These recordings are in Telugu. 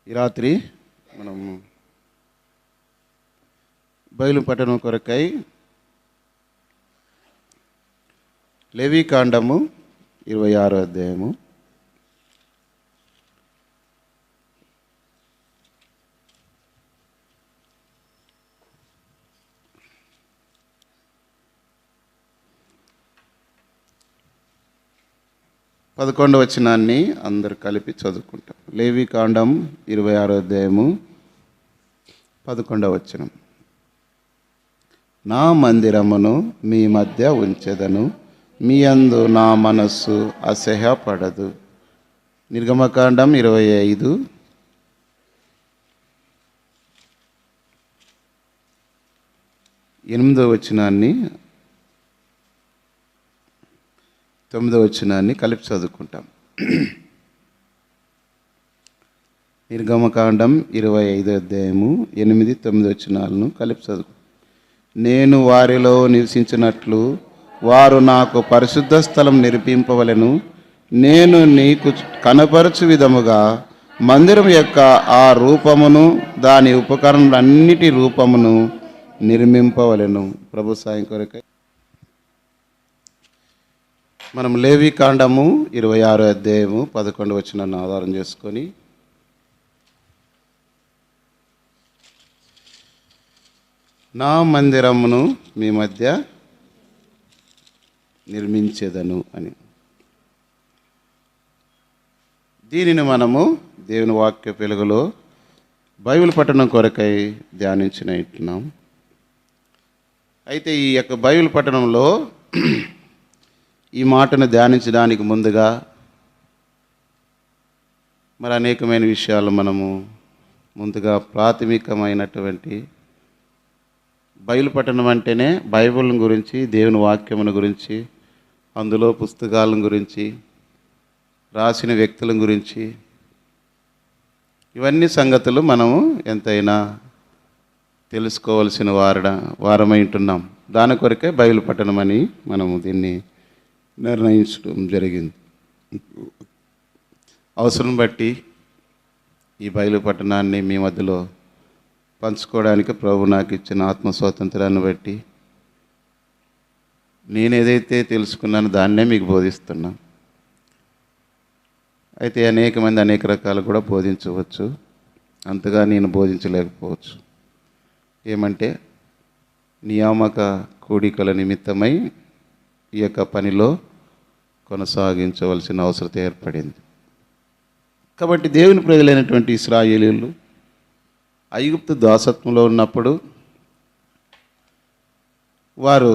ఈ రాత్రి మనం బయలు పట్టణం కొరకై లేవీకాండము 26వ అధ్యాయము పదకొండవ వచనాన్ని అందరు కలిపి చదువుకుంటాం. లేవీకాండం 26వ అధ్యాయము 11వ వచనం. నా మందిరమును మీ మధ్య ఉంచెదను, మీ యందు నా మనస్సు అసహ్యపడదు. నిర్గమకాండం 25 8వ వచనాన్ని 9వ వచనాన్ని కలిపి చదువుకుంటాం. నిర్గమకాండం 25వ అధ్యాయము 8, 9 వచనాలను కలిపి చదువుకుంటాం. నేను వారిలో నివసించినట్లు వారు నాకు పరిశుద్ధ స్థలం నిర్మింపవలెను. నేను నీకు కనపరచు విధముగా మందిరం యొక్క ఆ రూపమును దాని ఉపకరణలన్నిటి రూపమును నిర్మింపవలెను. ప్రభు సాయం కొరకై మనం లేవీకాండము 26వ అధ్యాయము 11వ వచనాన్ని ఆధారం చేసుకొని నా మందిరమును మీ మధ్య నిర్మించేదను అని, దీనిని మనము దేవుని వాక్య వెలుగులో బైబిల్ పట్టణం కొరకై ధ్యానించినట్టున్నాం. అయితే ఈ యొక్క బైబిల్ పట్టణంలో ఈ మాటను ధ్యానించడానికి ముందుగా మరి అనేకమైన విషయాలు మనము ముందుగా ప్రాథమికమైనటువంటి బైబిల్ పట్టణం అంటేనే బైబిల్ గురించి, దేవుని వాక్యమును గురించి, అందులో పుస్తకాల గురించి, రాసిన వ్యక్తుల గురించి, ఇవన్నీ సంగతులు మనము ఎంతైనా తెలుసుకోవాల్సిన వారమై ఉంటున్నాం. దాని కొరకే బైబిల్ పట్టణం అని మనము దీన్ని నిర్ణయించడం జరిగింది. అవసరం బట్టి ఈ బయలు పట్టణాన్ని మీ మధ్యలో పంచుకోవడానికి ప్రభు నాకు ఇచ్చిన ఆత్మ స్వాతంత్రాన్ని బట్టి నేను ఏదైతే తెలుసుకున్నానో దాన్నే మీకు బోధిస్తున్నాను. అయితే అనేక మంది అనేక రకాలు కూడా బోధించవచ్చు, అంతగా నేను బోధించలేకపోవచ్చు. ఏమంటే నియామక కూడికల నిమిత్తమై ఈ యొక్క పనిలో కొనసాగించవలసిన అవసరం ఏర్పడింది. కాబట్టి దేవుని ప్రజలైనటువంటి ఇశ్రాయేలీయులు ఐగుప్తు దాసత్వంలో ఉన్నప్పుడు వారు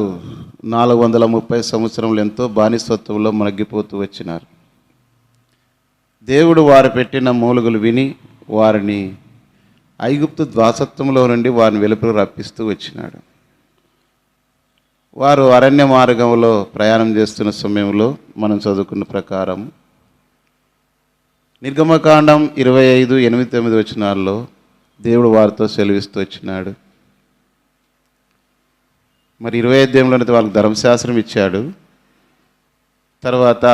430 సంవత్సరములు ఎంతో బానిసత్వంలో మునిగిపోతూ వచ్చినారు. దేవుడు వారు పెట్టిన మూలుగులు విని వారిని ఐగుప్తు దాసత్వంలో నుండి వారిని వెలుపలకు రప్పిస్తూ వచ్చినాడు. వారు అరణ్య మార్గంలో ప్రయాణం చేస్తున్న సమయంలో మనం చదువుకున్న ప్రకారం నిర్గమకాండం 25, 8, 9 వచనాల్లో దేవుడు వారితో సెలవిస్తూ వచ్చినాడు. మరి 20 అధ్యాయంలోనైతే వాళ్ళకి ధర్మశాస్త్రం ఇచ్చాడు. తర్వాత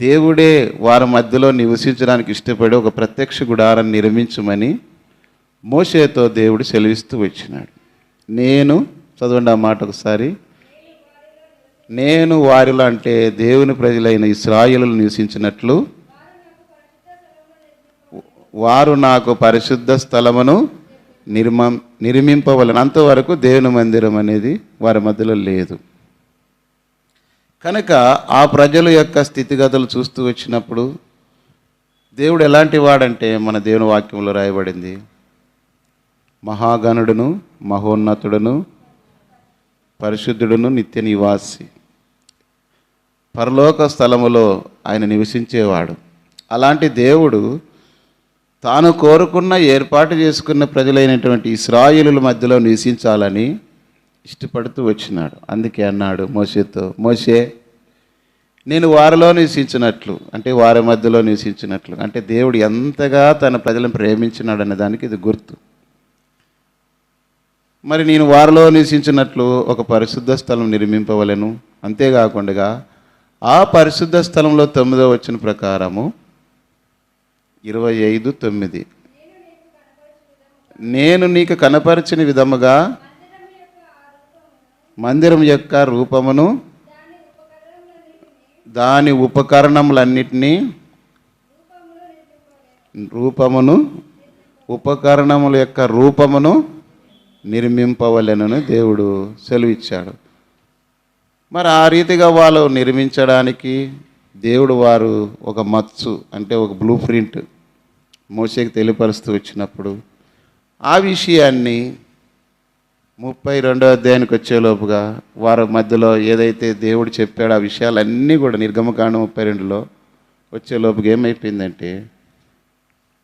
దేవుడే వారి మధ్యలో నివసించడానికి ఇష్టపడి ఒక ప్రత్యక్ష గుడారాన్ని నిర్మించమని మోషేతో దేవుడు సెలవిస్తూ వచ్చినాడు. నేను చదవండి ఆ మాట ఒకసారి. నేను వారిలో అంటే దేవుని ప్రజలైన ఇశ్రాయేలులు నివసించినట్లు వారు నాకు పరిశుద్ధ స్థలమును నిర్మింపవలెను. అంతవరకు దేవుని మందిరం అనేది వారి మధ్యలో లేదు. కనుక ఆ ప్రజల యొక్క స్థితిగతులు చూస్తూ వచ్చినప్పుడు దేవుడు ఎలాంటి వాడంటే మన దేవుని వాక్యంలో రాయబడింది, మహాగణుడును, మహోన్నతుడును, పరిశుద్ధుడును, నిత్య నివాసి, పరలోక స్థలములో ఆయన నివసించేవాడు. అలాంటి దేవుడు తాను కోరుకున్న ఏర్పాటు చేసుకున్న ప్రజలైనటువంటి ఇశ్రాయేలుల మధ్యలో నివసించాలని ఇష్టపడుతూ వచ్చినాడు. అందుకే అన్నాడు మోషేతో, మోషే నేను వారిలో నివసించినట్లు, అంటే వారి మధ్యలో నివసించినట్లు, అంటే దేవుడు ఎంతగా తన ప్రజలను ప్రేమించినాడు అనే దానికి ఇది గుర్తు. మరి నేను వారిలో నివసించినట్లు ఒక పరిశుద్ధ స్థలం నిర్మింపవలెను. అంతేకాకుండా ఆ పరిశుద్ధ స్థలంలో 9వ వచనం ప్రకారము 25:9. నేను నీకు కనపరిచిన విధముగా మందిరం యొక్క రూపమును దాని ఉపకరణములన్నిటినీ ఉపకరణముల యొక్క రూపమును నిర్మింపవలెనని దేవుడు సెలవిచ్చాడు. మరి ఆ రీతిగా వాళ్ళు నిర్మించడానికి దేవుడు వారు ఒక మత్సు అంటే ఒక బ్లూ ప్రింట్ మోషేకి తెలియపరుస్తూ వచ్చినప్పుడు ఆ విషయాన్ని 32వ అధ్యాయానికి వచ్చేలోపుగా వారి మధ్యలో ఏదైతే దేవుడు చెప్పాడో ఆ విషయాలన్నీ కూడా నిర్గమకాండం 32లో వచ్చేలోపుగా ఏమైపోయిందంటే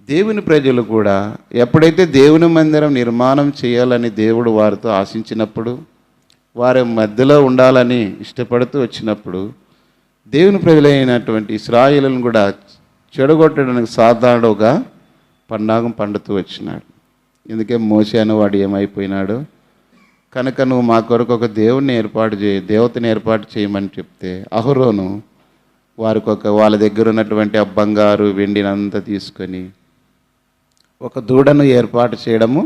దేవుని ప్రజలు కూడా ఎప్పుడైతే దేవుని మందిరం నిర్మాణం చేయాలని దేవుడు వారితో ఆశించినప్పుడు వారి మధ్యలో ఉండాలని ఇష్టపడుతూ వచ్చినప్పుడు దేవుని ప్రజలైనటువంటి ఇశ్రాయేలును కూడా చెడగొట్టడానికి సాధారణంగా పన్నాగం పండుతూ వచ్చినాడు. ఎందుకే మోషే అనేవాడు ఏమైపోయినాడు, కనుక నువ్వు మా కొరకు ఒక దేవుని దేవతని ఏర్పాటు చేయమని చెప్తే అహరోను వాళ్ళ దగ్గర ఉన్నటువంటి ఆ బంగారు వెండినంతా తీసుకొని ఒక దూడను ఏర్పాటు చేయడము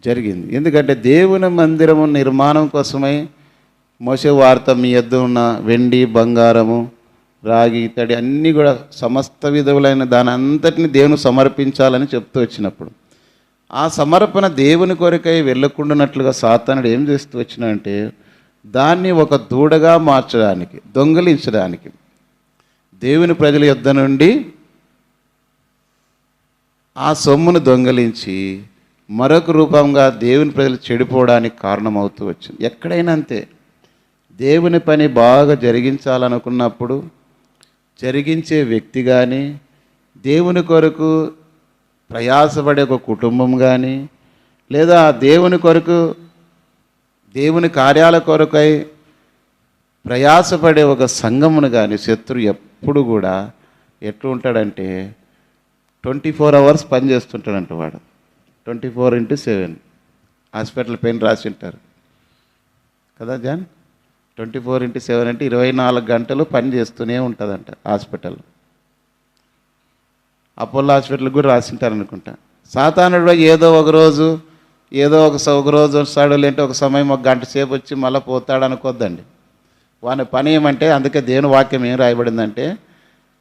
జరిగింది. ఎందుకంటే దేవుని మందిరము నిర్మాణం కోసమై మోషే వారితో మీ యొద్ద ఉన్న వెండి బంగారము రాగి ఇత్తడి అన్నీ కూడా సమస్త విధములైన దాని అంతటిని దేవుని సమర్పించాలని చెప్తూ వచ్చినప్పుడు ఆ సమర్పణ దేవుని కొరకై వెళ్ళకుండానట్లుగా సాతానుడు ఏం చేస్తూ వచ్చినంటే దాన్ని ఒక దూడగా మార్చడానికి, దొంగిలించడానికి, దేవుని ప్రజల యొద్ద నుండి ఆ సొమ్మును దొంగిలించి మరొక రూపంగా దేవుని ప్రజలు చెడిపోవడానికి కారణమవుతూ వచ్చింది. ఎక్కడైనా అంతే, దేవుని పని బాగా జరిగించాలనుకున్నప్పుడు జరిగించే వ్యక్తి కానీ, దేవుని కొరకు ప్రయాసపడే ఒక కుటుంబం కానీ, లేదా దేవుని కొరకు దేవుని కార్యాల కొరకై ప్రయాసపడే ఒక సంఘమును కానీ శత్రువు ఎప్పుడు కూడా ఎట్లా ఉంటాడంటే 24 hours పనిచేస్తుంటాడంట వాడు. 24/7 హాస్పిటల్ పెయిన్ రాసి ఉంటారు కదా జాన్. 24/7 అంటే 24 గంటలు పని చేస్తూనే ఉంటుందంట హాస్పిటల్. అపోలో హాస్పిటల్ కూడా రాసింటారు అనుకుంటా. సాతానుడు ఏదో ఒక రోజు వస్తాడు, లేదంటే ఒక సమయం ఒక గంట సేపు వచ్చి మళ్ళీ పోతాడు అనుకోద్దండి. వాని పని ఏమంటే, అందుకే దేవుని వాక్యం ఏం రాయబడిందంటే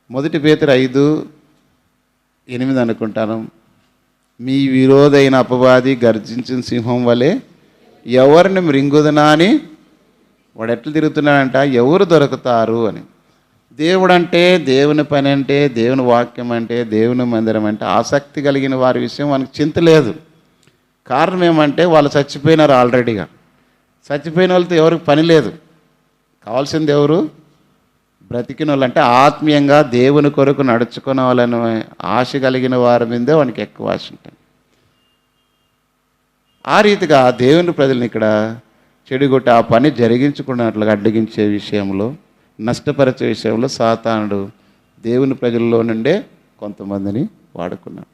1 పేతురు 5:8 అనుకుంటాను, మీ విరోధైన అపవాది గర్జించిన సింహం వలె ఎవరిని మృంగుదనా అని వాడు ఎట్లా తిరుగుతున్నాడంట, ఎవరు దొరుకుతారు అని. దేవుడు అంటే, దేవుని పని అంటే, దేవుని వాక్యం అంటే, దేవుని మందిరం అంటే ఆసక్తి కలిగిన వారి విషయం మనకు చింత లేదు. కారణం ఏమంటే వాళ్ళు చచ్చిపోయినారు ఆల్రెడీగా. చచ్చిపోయిన వాళ్ళతో ఎవరికి పని లేదు. కావాల్సింది ఎవరు? బ్రతికిన వాళ్ళు, అంటే ఆత్మీయంగా దేవుని కొరకు నడుచుకునే వాళ్ళని ఆశ కలిగిన వారి మీదే వానికి ఎక్కువ ఆశ ఉంటుంది. ఆ రీతిగా దేవుని ప్రజల్ని ఇక్కడ చెడుగొట్టి ఆ పని జరిగించుకున్నట్లుగా అడ్డగించే విషయంలో, నష్టపరిచే విషయంలో సాతానుడు దేవుని ప్రజల్లో నుండే కొంతమందిని వాడుకున్నాడు.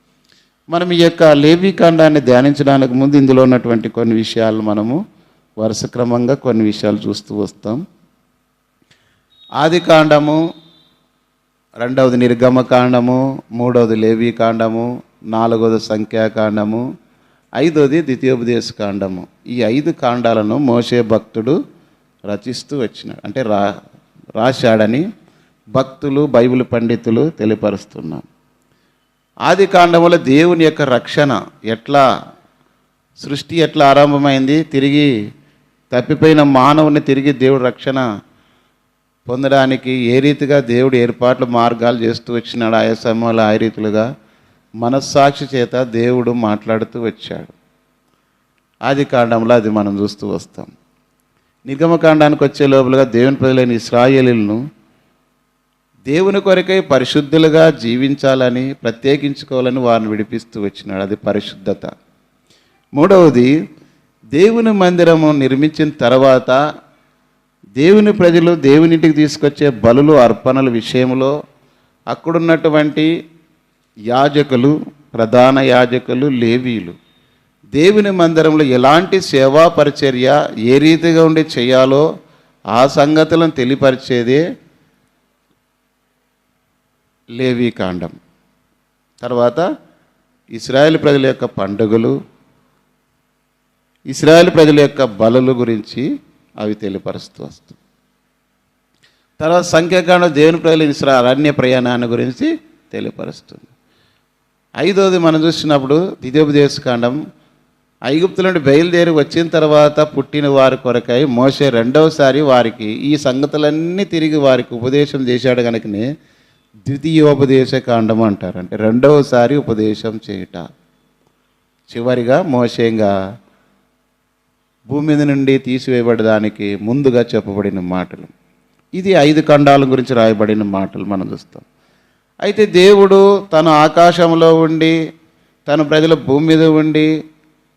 మనం ఈ యొక్క లేవీకాండాన్ని ధ్యానించడానికి ముందు ఇందులో ఉన్నటువంటి కొన్ని విషయాలు మనము వరుస క్రమంగా కొన్ని విషయాలు చూస్తూ వస్తాం. ఆదికాండము, 2వది నిర్గమకాండము, 3వది లేవీకాండము, 4వది సంఖ్యాకాండము, 5వది ద్వితీయోపదేశ కాండము. ఈ 5 కాండాలను మోషే భక్తుడు రచిస్తూ వచ్చినాడు, అంటే రాశాడని భక్తులు బైబిల్ పండితులు తెలియపరుస్తున్నారు. ఆది కాండములో దేవుని యొక్క రక్షణ సృష్టి ఎట్లా ఆరంభమైంది, తిరిగి తప్పిపోయిన మానవుని తిరిగి దేవుడు రక్షణ పొందడానికి ఏ రీతిగా దేవుడు ఏర్పాట్లు మార్గాలు చేస్తూ వచ్చినాడు, ఆయా సమయంలో ఆ రీతులుగా మనస్సాక్షి చేత దేవుడు మాట్లాడుతూ వచ్చాడు. ఆది కాండంలో అది మనం చూస్తూ వస్తాం. నిర్గమకాండానికి వచ్చే లోపలగా దేవుని ప్రజలైన ఇశ్రాయేలీయులను దేవుని కొరకై పరిశుద్ధులుగా జీవించాలని, ప్రత్యేకించుకోవాలని వారిని విడిపిస్తూ వచ్చినాడు. అది పరిశుద్ధత. 3వది, దేవుని మందిరము నిర్మించిన తర్వాత దేవుని ప్రజలు దేవునింటికి తీసుకొచ్చే బలులు అర్పణల విషయంలో అక్కడున్నటువంటి యాజకులు, ప్రధాన యాజకులు, లేవీయులు దేవుని మందిరంలో ఎలాంటి సేవా పరిచర్య ఏ రీతిగా ఉండి చేయాలో ఆ సంగతులను తెలియపరిచేదే లేవీకాండం. తర్వాత ఇశ్రాయేలు ప్రజల యొక్క పండుగలు, ఇశ్రాయేలు ప్రజల యొక్క బలుల గురించి అవి తెలియపరుస్తూ వస్తుంది. తర్వాత సంఖ్యాకాండం దేవుని ప్రజల అరణ్య ప్రయాణాన్ని గురించి తెలియపరుస్తుంది. ఐదవది మనం చూసినప్పుడు ద్వితీయోపదేశకాండం ఐగుప్తు నుండి బయలుదేరి వచ్చిన తర్వాత పుట్టిన వారి కొరకై మోషే రెండవసారి వారికి ఈ సంగతులన్నీ తిరిగి వారికి ఉపదేశం చేశాడు కనుకనే ద్వితీయోపదేశకాండం అంటారు. అంటే రెండవసారి ఉపదేశం చేయుట. చివరిగా మోషేగా భూమి మీద నుండి తీసివేయబడడానికి ముందుగా చెప్పబడిన మాటలు. ఇది 5 ఖండాల గురించి రాయబడిన మాటలు మనం చూస్తాం. అయితే దేవుడు తన ఆకాశంలో ఉండి తన ప్రజల భూమి మీద ఉండి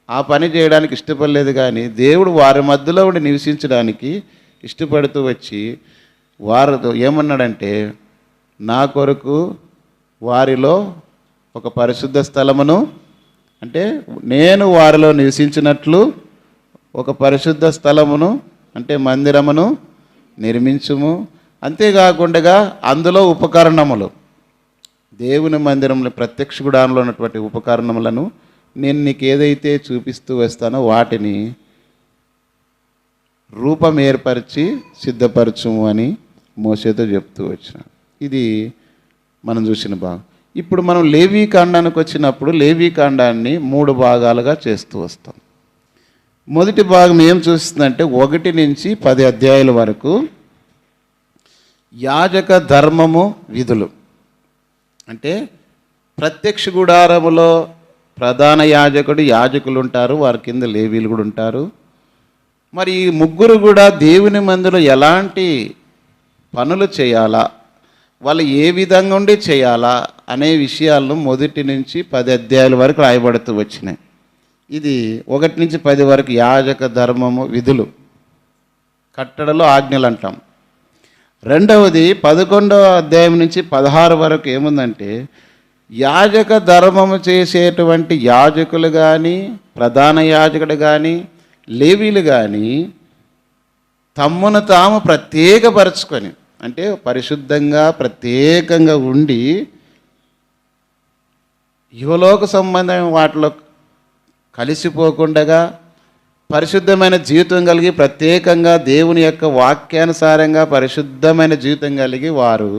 ఆ పని చేయడానికి ఇష్టపడలేదు, కానీ దేవుడు వారి మధ్యలో ఉండి నివసించడానికి ఇష్టపడుతూ వచ్చి వారితో ఏమన్నాడంటే, నా కొరకు వారిలో ఒక పరిశుద్ధ స్థలమును, అంటే నేను వారిలో నివసించినట్లు ఒక పరిశుద్ధ స్థలమును, అంటే మందిరమును నిర్మించుము. అంతేకాకుండా అందులో ఉపకరణములు, దేవుని మందిరంలో ప్రత్యక్ష గుడారంలో ఉన్నటువంటి ఉపకరణములను నేను నీకు ఏదైతే చూపిస్తూ వస్తానో వాటిని రూపం ఏర్పరిచి సిద్ధపరచుము అని మోషేతో చెప్తూ వచ్చిన. ఇది మనం చూసిన భాగం. ఇప్పుడు మనం లేవీ కాండానికి వచ్చినప్పుడు లేవీ కాండాన్ని 3 భాగాలుగా చేస్తూ వస్తాం. మొదటి భాగం ఏం చూస్తుందంటే 1 నుంచి 10 అధ్యాయాల వరకు యాజక ధర్మము విధులు. అంటే ప్రత్యక్ష గుడారములో ప్రధాన యాజకులు ఉంటారు, వారి కింద లేవీలు కూడా ఉంటారు. మరి ఈ ముగ్గురు కూడా దేవుని మందిలో ఎలాంటి పనులు చేయాలా, వాళ్ళు ఏ విధంగా ఉండి చేయాలా అనే విషయాలను 1 నుంచి 10 అధ్యాయాల వరకు రాయబడుతూ వచ్చినాయి. ఇది 1 నుంచి 10 వరకు యాజక ధర్మము విధులు, కట్టడలు, ఆజ్ఞలు అంటాం. రెండవది 11వ అధ్యాయం నుంచి 16 వరకు ఏముందంటే, యాజక ధర్మము చేసేటువంటి యాజకులు కానీ, ప్రధాన యాజకుడు కానీ, లేవీలు కానీ తమ్మును తాము ప్రత్యేకపరచుకొని, అంటే పరిశుద్ధంగా ప్రత్యేకంగా ఉండి యువలోక సంబంధమైన వాటిలో కలిసిపోకుండా పరిశుద్ధమైన జీవితం కలిగి ప్రత్యేకంగా దేవుని యొక్క వాక్యానుసారంగా పరిశుద్ధమైన జీవితం కలిగి వారు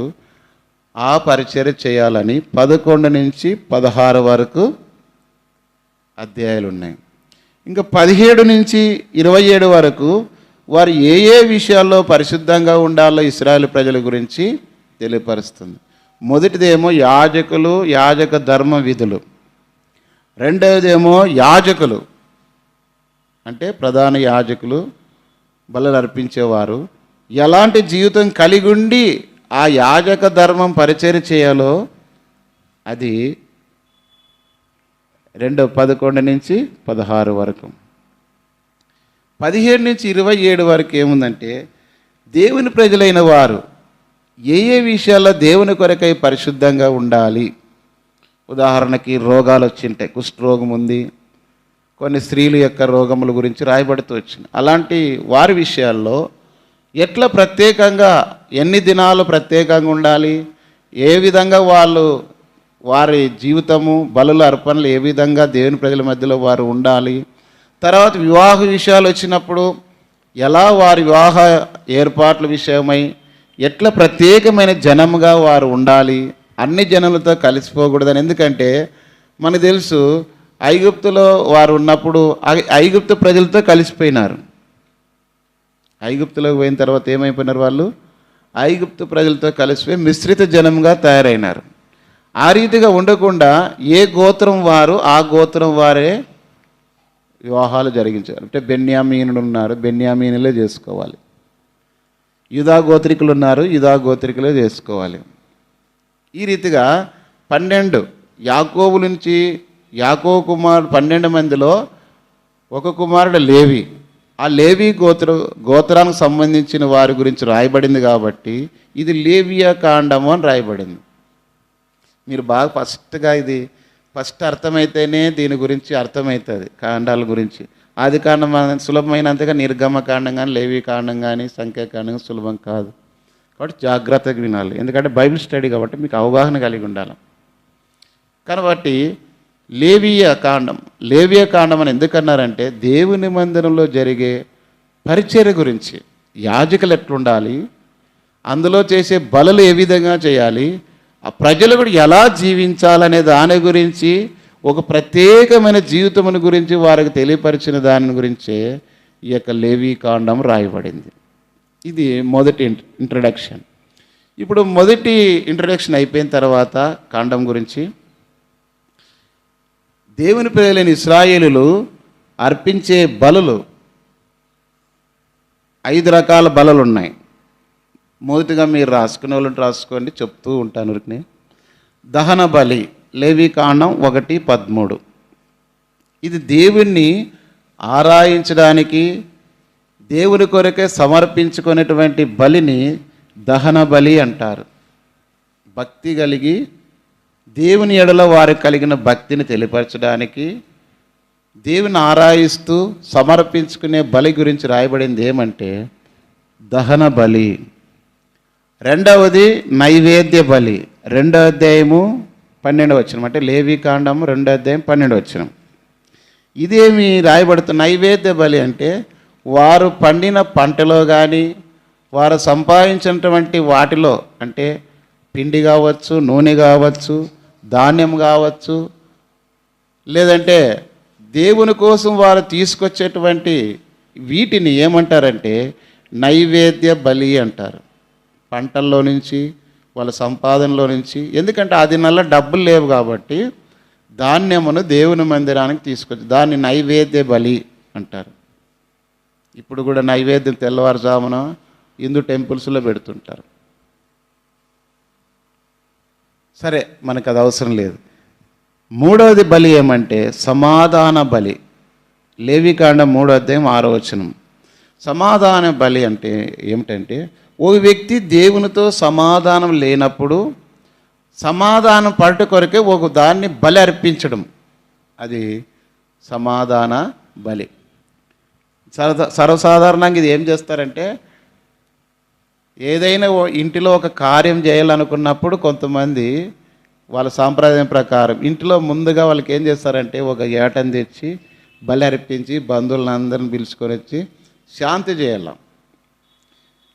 ఆ పరిచర్య చేయాలని 11 నుంచి 16 వరకు అధ్యాయాలు ఉన్నాయి. ఇంకా 17 నుంచి 27 వరకు వారు ఏ ఏ విషయాల్లో పరిశుద్ధంగా ఉండాలో ఇశ్రాయేలు ప్రజల గురించి తెలియపరుస్తుంది. మొదటిదేమో యాజకులు, యాజక ధర్మ విధులు. రెండవదేమో యాజకులు, అంటే ప్రధాన యాజకులు, బలులు అర్పించేవారు ఎలాంటి జీవితం కలిగి ఉండి ఆ యాజక ధర్మం పరిచర్య చేయాలో అది 11 నుంచి 16 వరకు. 17 నుంచి 27 వరకు ఏముందంటే, దేవుని ప్రజలైన వారు ఏ ఏ విషయాల్లో దేవుని కొరకై పరిశుద్ధంగా ఉండాలి. ఉదాహరణకి రోగాలు వచ్చింటాయి, కుష్ఠరోగం ఉంది, కొన్ని స్త్రీల యొక్క రోగముల గురించి రాయబడుతూ వచ్చింది. అలాంటి వారి విషయాల్లో ఎట్లా ప్రత్యేకంగా ఎన్ని దినాలు ప్రత్యేకంగా ఉండాలి, ఏ విధంగా వాళ్ళు వారి జీవితము, బలుల అర్పణలు ఏ విధంగా దేవుని ప్రజల మధ్యలో వారు ఉండాలి. తర్వాత వివాహ విషయాలు వచ్చినప్పుడు ఎలా వారి వివాహ ఏర్పాట్ల విషయమై ఎట్లా ప్రత్యేకమైన జనముగా వారు ఉండాలి, అన్ని జనములతో కలిసిపోకూడదని. ఎందుకంటే మనకు తెలుసు, ఐగుప్తులో వారు ఉన్నప్పుడు ఐగుప్తు ప్రజలతో కలిసిపోయినారు. ఐగుప్తులోకి పోయిన తర్వాత ఏమైపోయినారు, వాళ్ళు ఐగుప్తు ప్రజలతో కలిసిపోయి మిశ్రిత జనంగా తయారైనారు. ఆ రీతిగా ఉండకుండా ఏ గోత్రం వారు ఆ గోత్రం వారే వివాహాలు జరిగించారు. అంటే బెన్యామీనులు ఉన్నారు, బెన్యామీనులే చేసుకోవాలి. యూదా గోత్రికులు ఉన్నారు, యూదా గోత్రికులే చేసుకోవాలి. ఈ రీతిగా 12 యాకోబు నుంచి, యాకోబు కుమారుడు 12 మందిలో ఒక కుమారుడు లేవి. ఆ లేవి గోత్రానికి సంబంధించిన వారి గురించి రాయబడింది కాబట్టి ఇది లేవియా కాండము అని రాయబడింది. మీరు బాగా ఇది ఫస్ట్ అర్థమైతేనే దీని గురించి అర్థమవుతుంది, కాండాల గురించి. ఆది కాండం సులభమైనంతగా నిర్గమ కాండం కానీ, లేవి కాండం కానీ, సంఖ్యాకాండం సులభం కాదు. కాబట్టి జాగ్రత్తగా వినాలి, ఎందుకంటే బైబిల్ స్టడీ కాబట్టి మీకు అవగాహన కలిగి ఉండాలి. కాబట్టి లేవియ కాండం అని ఎందుకన్నారంటే దేవుని మందిరంలో జరిగే పరిచర్య గురించి, యాజకులు ఎట్లుండాలి, అందులో చేసే బలులు ఏ విధంగా చేయాలి, ఆ ప్రజలు కూడా ఎలా జీవించాలనే దాని గురించి, ఒక ప్రత్యేకమైన జీవితమును గురించి వారికి తెలియపరిచిన దాని గురించే ఈ యొక్క లేవి కాండం రాయబడింది. ఇది మొదటి ఇంట్రడక్షన్. ఇప్పుడు మొదటి ఇంట్రడక్షన్ అయిపోయిన తర్వాత కాండం గురించి, దేవుని ప్రజలైన ఇశ్రాయేలులు అర్పించే బలులు 5 రకాల బలులు ఉన్నాయి. మొదటిగా మీరు రాసుకునే వాళ్ళు రాసుకోండి, చెప్తూ ఉంటాను. దహన బలి, లేవి కాండం 1:13. ఇది దేవుణ్ణి ఆరాధించడానికి, దేవుని కొరకే సమర్పించుకునేటువంటి బలిని దహన బలి అంటారు. భక్తి కలిగి దేవుని ఎడల వారికి కలిగిన భక్తిని తెలియపరచడానికి, దేవుని ఆరాధిస్తూ సమర్పించుకునే బలి గురించి రాయబడింది ఏమంటే దహన బలి. రెండవది నైవేద్య బలి, 2వ అధ్యాయము 12వ వచనం, అంటే లేవి కాండము 2వ అధ్యాయం 12వ వచనం. ఇదేమి రాయబడుతుంది? నైవేద్య బలి అంటే వారు పండిన పంటలో కానీ, వారు సంపాదించినటువంటి వాటిలో, అంటే పిండి కావచ్చు, నూనె కావచ్చు, ధాన్యం కావచ్చు, లేదంటే దేవుని కోసం వారు తీసుకొచ్చేటువంటి వీటిని ఏమంటారంటే నైవేద్య బలి అంటారు. పంటల్లో నుంచి, వాళ్ళ సంపాదనలో నుంచి, ఎందుకంటే అది నెల డబ్బులు లేవు కాబట్టి ధాన్యమును దేవుని మందిరానికి తీసుకొచ్చి దాన్ని నైవేద్య బలి అంటారు. ఇప్పుడు కూడా నైవేద్యం తెల్లవారుజామున హిందూ టెంపుల్స్లో పెడుతుంటారు. సరే, మనకు అది అవసరం లేదు. మూడవది బలి ఏమంటే సమాధాన బలి, లేవికాండం 3వ అధ్యాయం 6వ వచనం. సమాధాన బలి అంటే ఏమిటంటే ఓ వ్యక్తి దేవునితో సమాధానం లేనప్పుడు సమాధానం పడట కొరకే ఒక దాన్ని బలి అర్పించడం, అది సమాధాన బలి. సర్వసాధారణంగా ఇది ఏం చేస్తారంటే, ఏదైనా ఇంటిలో ఒక కార్యం చేయాలనుకున్నప్పుడు కొంతమంది వాళ్ళ సాంప్రదాయం ప్రకారం ఇంటిలో ముందుగా వాళ్ళకి ఏం చేస్తారంటే ఒక ఏటను తెచ్చి బలి అర్పించి బంధువులను అందరిని పిలుచుకొని వచ్చి శాంతి చేయాలి.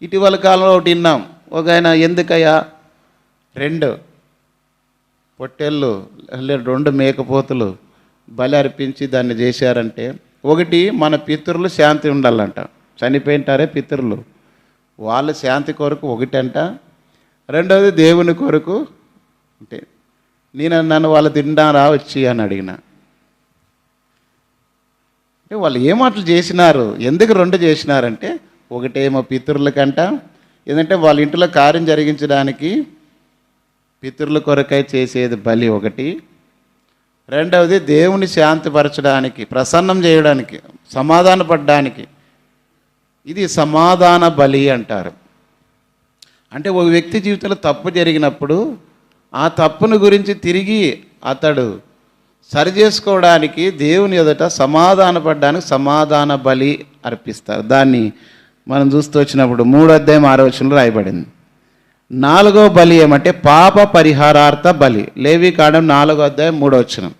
ఇటీవల కాలంలో ఒకటి విన్నాం, ఒక ఆయన ఎందుకయ్యా 2 పొట్టేళ్ళు 2 మేకపోతులు బలి అర్పించి దాన్ని చేశారంటే, ఒకటి మన పితరులు శాంతి ఉండాలంట, చనిపోయింటారే పితరులు, వాళ్ళ శాంతి కొరకు ఒకటంట. రెండవది దేవుని కొరకు, అంటే నన్ను వాళ్ళు తిండారా వచ్చి అని అడిగిన, అంటే వాళ్ళు ఏమాటలు చేసినారు, ఎందుకు 2 చేసినారంటే, ఒకటేమో పితరులకంట, ఏంటంటే వాళ్ళ ఇంట్లో కార్యం జరిగించడానికి పితరుల కొరకై చేసేది బలి ఒకటి, రెండవది దేవుని శాంతిపరచడానికి, ప్రసన్నం చేయడానికి, సమాధానపడడానికి, ఇది సమాధాన బలి అంటారు. అంటే ఒక వ్యక్తి జీవితంలో తప్పు జరిగినప్పుడు ఆ తప్పును గురించి తిరిగి అతడు సరి చేసుకోవడానికి దేవుని ఎదుట సమాధానపడడానికి సమాధాన బలి అర్పిస్తారు. దాన్ని మనం చూస్తూ వచ్చినప్పుడు 3వ అధ్యాయం 6వ వచనంలో రాయబడింది. 4వ బలి ఏమంటే పాప పరిహారార్థ బలి, లేవికాండం 4వ అధ్యాయం 3వ వచనం.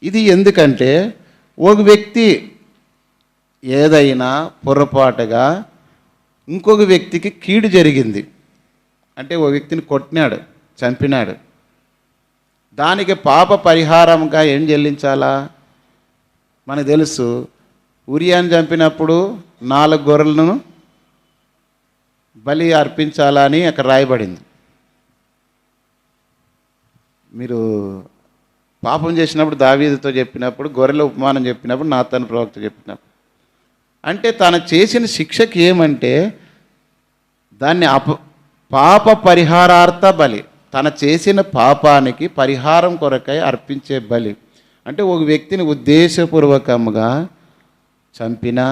ఇది ఎందుకంటే ఒక వ్యక్తి ఏదైనా పొరపాటుగా ఇంకొక వ్యక్తికి కీడు జరిగింది, అంటే ఒక వ్యక్తిని కొట్టినాడు, చంపినాడు, దానికి పాప పరిహారంగా ఏం చెల్లించాలా? మనకు తెలుసు, ఉరియాని చంపినప్పుడు 4 గొర్రెలను బలి అర్పించాలని అక్కడ రాయబడింది. మీరు పాపం చేసినప్పుడు దావీదుతో చెప్పినప్పుడు, గొర్రెల ఉపమానం చెప్పినప్పుడు, నాతాను ప్రవక్త చెప్పినప్పుడు, అంటే తను చేసిన శిక్షకి ఏమంటే దాన్ని పాప పరిహారార్థ బలి, తన చేసిన పాపానికి పరిహారం కొరకై అర్పించే బలి. అంటే ఒక వ్యక్తిని ఉద్దేశపూర్వకంగా చంపినా,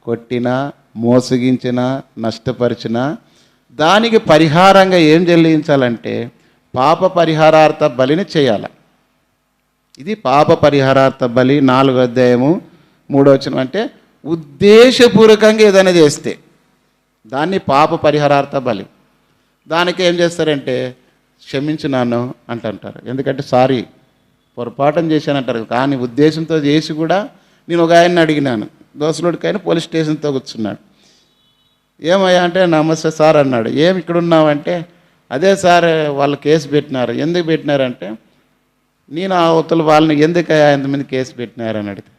కొట్టినా, మోసగించినా, నష్టపరిచినా దానికి పరిహారంగా ఏం చెల్లించాలంటే పాప పరిహారార్థ బలిని చేయాలి. ఇది పాప పరిహారార్థ బలి. 4వ అధ్యాయము 3వ వచనం. అంటే ఉద్దేశపూర్వకంగా ఏదైనా చేస్తే దాన్ని పాప పరిహారార్థ బలి. దానికి ఏం చేస్తారంటే క్షమించు నాను అంటారు. ఎందుకంటే సారీ పొరపాఠం చేశానంటారు. కానీ ఉద్దేశంతో చేసి కూడా నేను ఒక ఆయన్ని అడిగినాను, దోసలోడికైనా పోలీస్ స్టేషన్తో కూర్చున్నాడు. ఏమయ్యా అంటే నమస్తే సార్ అన్నాడు. ఏమి ఇక్కడ ఉన్నావంటే అదే సార్ వాళ్ళు కేసు పెట్టినారు. ఎందుకు పెట్టినారంటే నేను అవతల వాళ్ళని ఎందుకయ్యా ఎంతమంది కేసు పెట్టినారని అడిగితే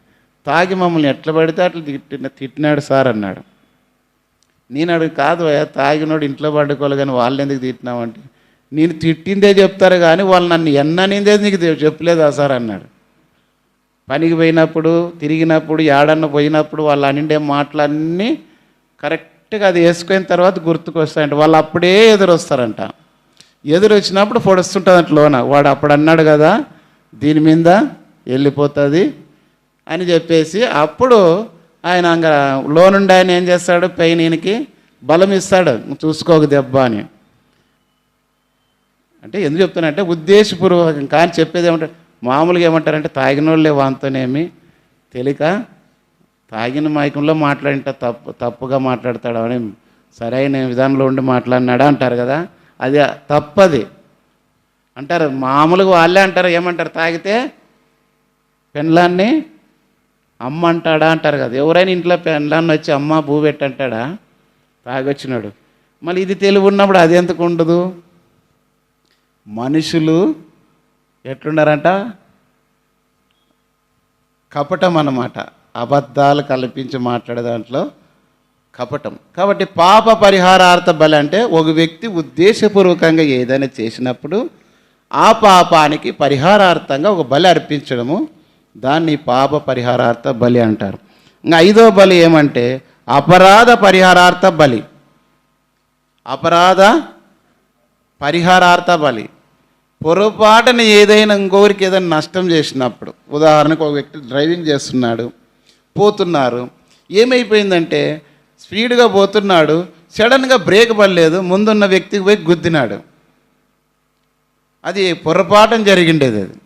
తాగి మమ్మల్ని ఎట్లా పడితే అట్లా తిట్టినాడు సార్ అన్నాడు. నేను అడిగి కాదు అయ్యా తాగినోడు ఇంట్లో పడుకోవాలి కానీ వాళ్ళు ఎందుకు తిట్టినావంటే నేను తిట్టిందే చెప్తారు కానీ వాళ్ళు నన్ను ఎన్ననిందే నీకు చెప్పలేదా సార్ అన్నాడు. పనికి పోయినప్పుడు తిరిగినప్పుడు ఏడన్న పోయినప్పుడు వాళ్ళు అనిండే మాటలన్నీ కరెక్ట్గా అది వేసుకున్న తర్వాత గుర్తుకు వస్తాయంట. వాళ్ళు అప్పుడే ఎదురొస్తారంట. ఎదురు వచ్చినప్పుడు పొడుస్తుంటుందంట లోన. వాడు అప్పుడు అన్నాడు కదా దీని మీద వెళ్ళిపోతుంది అని చెప్పేసి అప్పుడు ఆయన లోనుండి ఆయన ఏం చేస్తాడు, పెయిన్కి బలం ఇస్తాడు, చూసుకోక దెబ్బ అని. అంటే ఎందుకు చెప్తానంటే ఉద్దేశపూర్వకం కానీ చెప్పేది ఏమంటారు, మామూలుగా ఏమంటారంటే తాగిన వాళ్ళే వాంతోనేమి తెలియక తాగిన మైకంలో మాట్లాడింట తప్పుగా మాట్లాడతాడు అని సరైన విధానంలో ఉండి మాట్లాడినాడా అంటారు కదా, అది తప్పది అంటారు. మామూలుగా వాళ్ళే అంటారు, ఏమంటారు తాగితే పెండ్లాన్ని అమ్మ అంటాడా అంటారు కదా. ఎవరైనా ఇంట్లో పెండ్లాన్ని వచ్చి అమ్మ భూ పెట్టి అంటాడా తాగొచ్చినాడు. మళ్ళీ ఇది తెలివి ఉన్నప్పుడు అది ఎందుకు ఉండదు. మనుషులు ఎట్లున్నారంట, కపటం అన్నమాట. అబద్ధాలు కల్పించి మాట్లాడే దాంట్లో కపటం. కాబట్టి పాప పరిహారార్థ బలి అంటే ఒక వ్యక్తి ఉద్దేశపూర్వకంగా ఏదైనా చేసినప్పుడు ఆ పాపానికి పరిహారార్థంగా ఒక బలి అర్పించడము, దాన్ని పాప పరిహారార్థ బలి అంటారు. ఇంకా 5వ బలి ఏమంటే అపరాధ పరిహారార్థ బలి. అపరాధ పరిహారార్థ బలి పొరపాటున ఏదైనా ఇంకొకరికి ఏదైనా నష్టం చేసినప్పుడు, ఉదాహరణకు ఒక వ్యక్తి డ్రైవింగ్ చేస్తున్నాడు, పోతున్నారు, ఏమైపోయిందంటే స్పీడ్గా పోతున్నాడు, సడన్గా బ్రేక్ పడలేదు, ముందున్న వ్యక్తికి పోయి గుద్దినాడు. అది పొరపాటున జరిగిండేది అది.